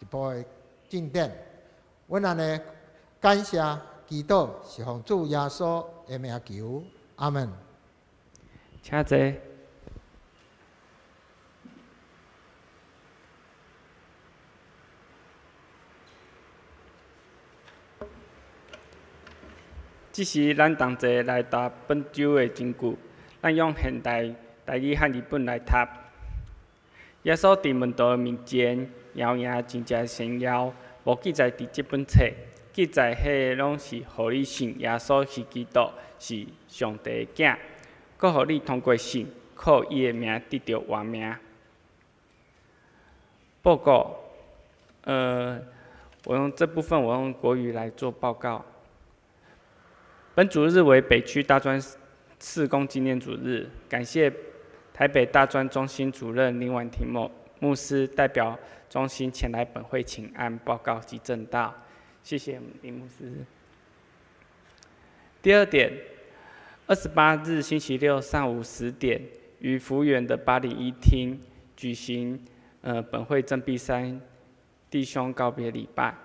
一步的进展。阮安尼感谢祈祷，是奉主耶稣的名求，阿门。请坐。即是咱同齐来答本周的金句，咱用现代台语和日本来读。耶稣伫门徒面前摇赢真正神摇，无记载伫即本册，记载迄拢是互你信耶稣是基督，是上帝的囝，搁互你通过信，靠伊的名得到活命。报告，我用这部分我用国语来做报告。本主日为北区大专事工纪念主日，感谢台北大专中心主任林婉婷牧师代表中心前来本会请安报告及证道，谢谢林牧师。第二点，28日星期六上午10点，于福园的801厅举行本会正碧山弟兄告别礼拜。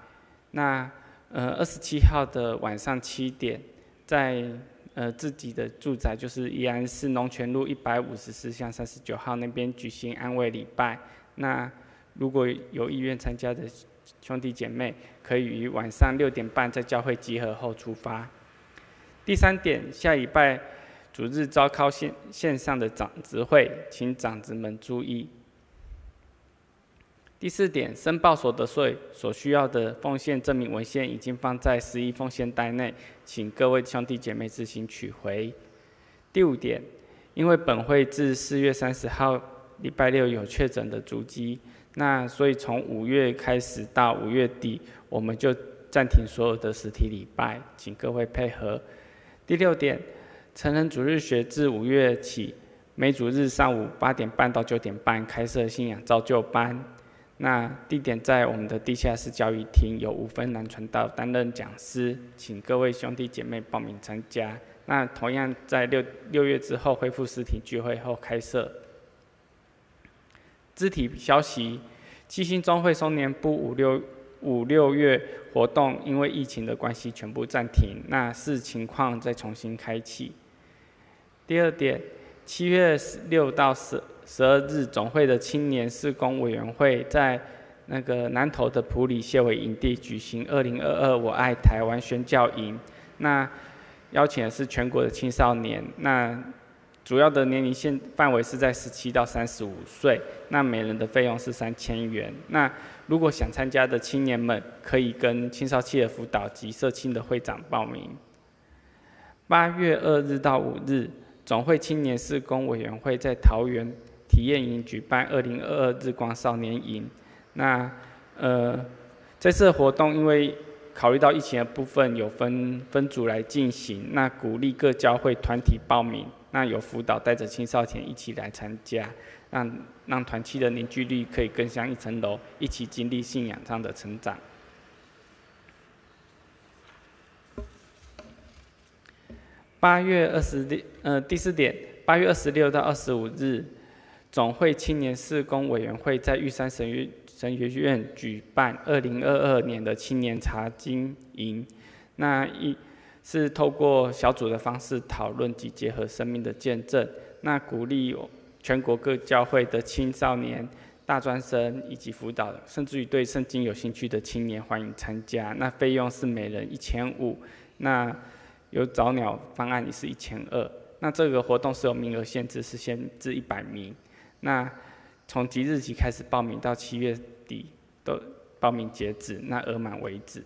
那27号的晚上7点。在自己的住宅，就是宜兰市农泉路154巷39号那边举行安慰礼拜。那如果有意愿参加的兄弟姐妹，可以于晚上6点半在教会集合后出发。第3点，下礼拜主日召开线上的长执会，请长子们注意。第4点，申报所得税所需要的奉献证明文献已经放在11奉献袋内，请各位兄弟姐妹自行取回。第5点，因为本会自4月30号礼拜六有确诊的足迹，那所以从5月开始到5月底，我们就暂停所有的实体礼拜，请各位配合。第6点，成人主日学自5月起，每主日上午8点半到9点半开设信仰造就班。那地点在我们的地下室教育厅，由吴芬兰传道担任讲师，请各位兄弟姐妹报名参加。那同样在六月之后恢复实体聚会后开设。肢体消息，七星中会松年部5、6月活动因为疫情的关系全部暂停，那视情况再重新开启。第2点，7月6到12日，总会的青年事工委员会在那个南投的埔里谢伟营地举行2022我爱台湾宣教营。那邀请的是全国的青少年，那主要的年龄限范围是在17到35岁，那每人的费用是3000元。那如果想参加的青年们，可以跟青少企的辅导及社青的会长报名。8月2日到5日。总会青年事工委员会在桃园体验营举办2022日光少年营。那这次的活动因为考虑到疫情的部分，有分组来进行，那鼓励各教会团体报名，那有辅导带着青少年一起来参加，让团契的凝聚力可以更上一层楼，一起经历信仰上的成长。第4点，8月26到25日，总会青年事工委员会在玉山神学院举办2022年的青年查经营。那是透过小组的方式讨论及结合生命的见证，那鼓励全国各教会的青少年、大专生以及辅导，甚至于对圣经有兴趣的青年欢迎参加。那费用是每人1500，那有早鸟方案也是1200。那这个活动是有名额限制，是限制100名。那从即日起开始报名，到7月底都报名截止，那额满为止。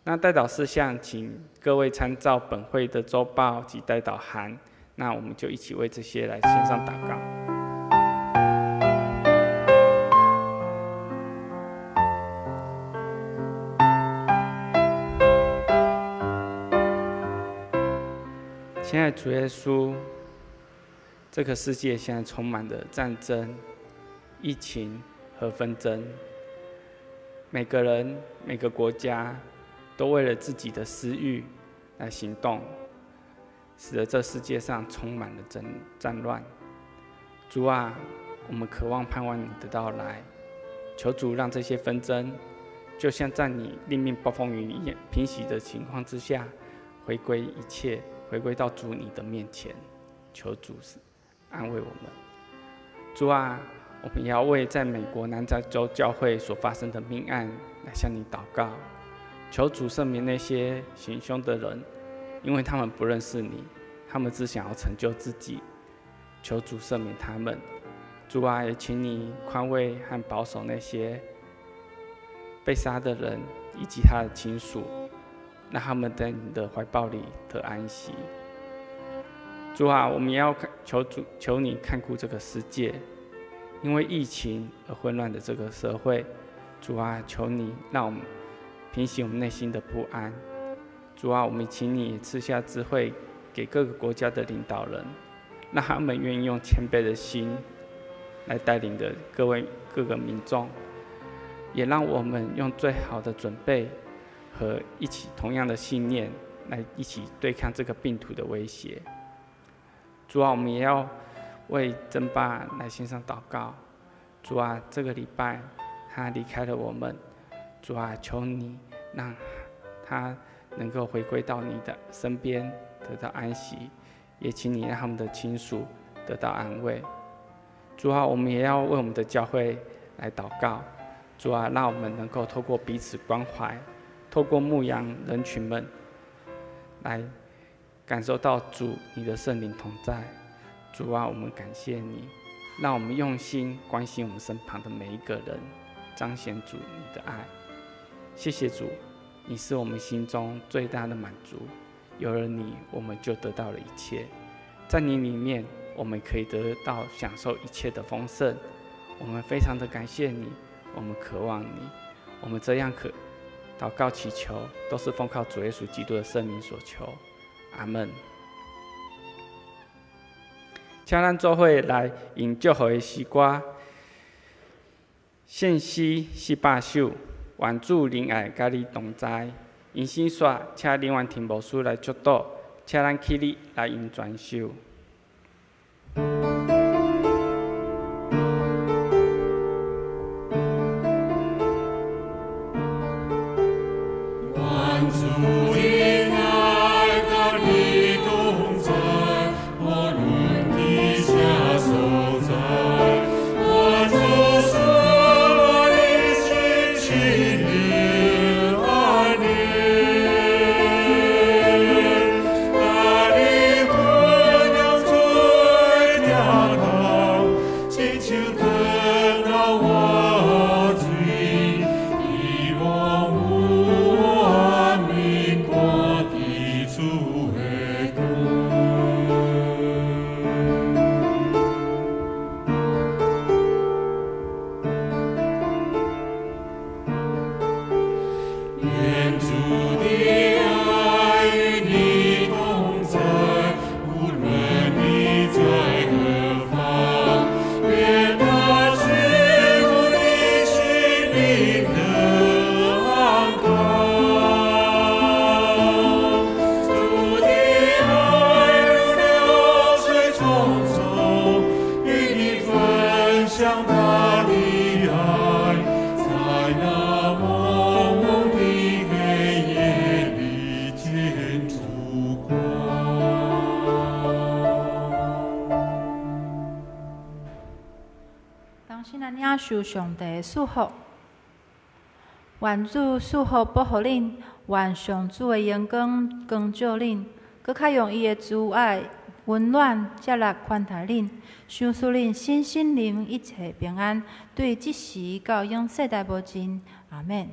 那代祷事项，请各位参照本会的周报及代祷函。那我们就一起为这些来线上祷告。亲爱的主耶稣，这个世界现在充满了战争、疫情和纷争，每个人、每个国家都为了自己的私欲来行动，使得这世界上充满了战乱。主啊，我们渴望盼望你的到来，求主让这些纷争，就像在你令命暴风雨平息的情况之下，回归一切，回归到主你的面前，求主安慰我们。主啊，我们也要为在美国南加州教会所发生的命案来向你祷告，求主赦免那些行凶的人，因为他们不认识你，他们只想要成就自己，求主赦免他们。主啊，也请你宽慰和保守那些被杀的人以及他的亲属，让他们在你的怀抱里得安息。主啊，我们也要求你看顾这个世界，因为疫情而混乱的这个社会，主啊，求你让我们平息我们内心的不安。主啊，我们请你赐下智慧给各个国家的领导人，让他们愿意用谦卑的心来带领着各个民众，也让我们用最好的准备和一起同样的信念来一起对抗这个病毒的威胁。主啊，我们也要为珍爸来献上祷告。主啊，这个礼拜他离开了我们，主啊，求你让他能够回归到你的身边，得到安息，也请你让他们的亲属得到安慰。主啊，我们也要为我们的教会来祷告。主啊，让我们能够透过彼此关怀，透过牧羊人群们来感受到主你的圣灵同在。主啊，我们感谢你，让我们用心关心我们身旁的每一个人，彰显主你的爱。谢谢主，你是我们心中最大的满足，有了你，我们就得到了一切。在你里面，我们可以得到享受一切的丰盛。我们非常的感谢你，我们渴望你，我们这样祷告祈求，都是奉靠主耶稣基督的圣名所求。阿们。请咱做伙来用祝福的诗歌，献诗400首，愿主仁爱甲你同在。因心说，请另外听牧师来祝祷，请咱起立来用全首。我的安康。主的爱如流水匆匆，与你分享他的爱，在那蒙蒙的黑夜里见烛光。当心咱领受上帝的祝福，愿主赐福保护恁，愿上主的阳光光照恁，搁较用伊的慈爱、温暖、接纳款待恁，想使恁身心灵一切平安，对即时到永世代无尽。阿免。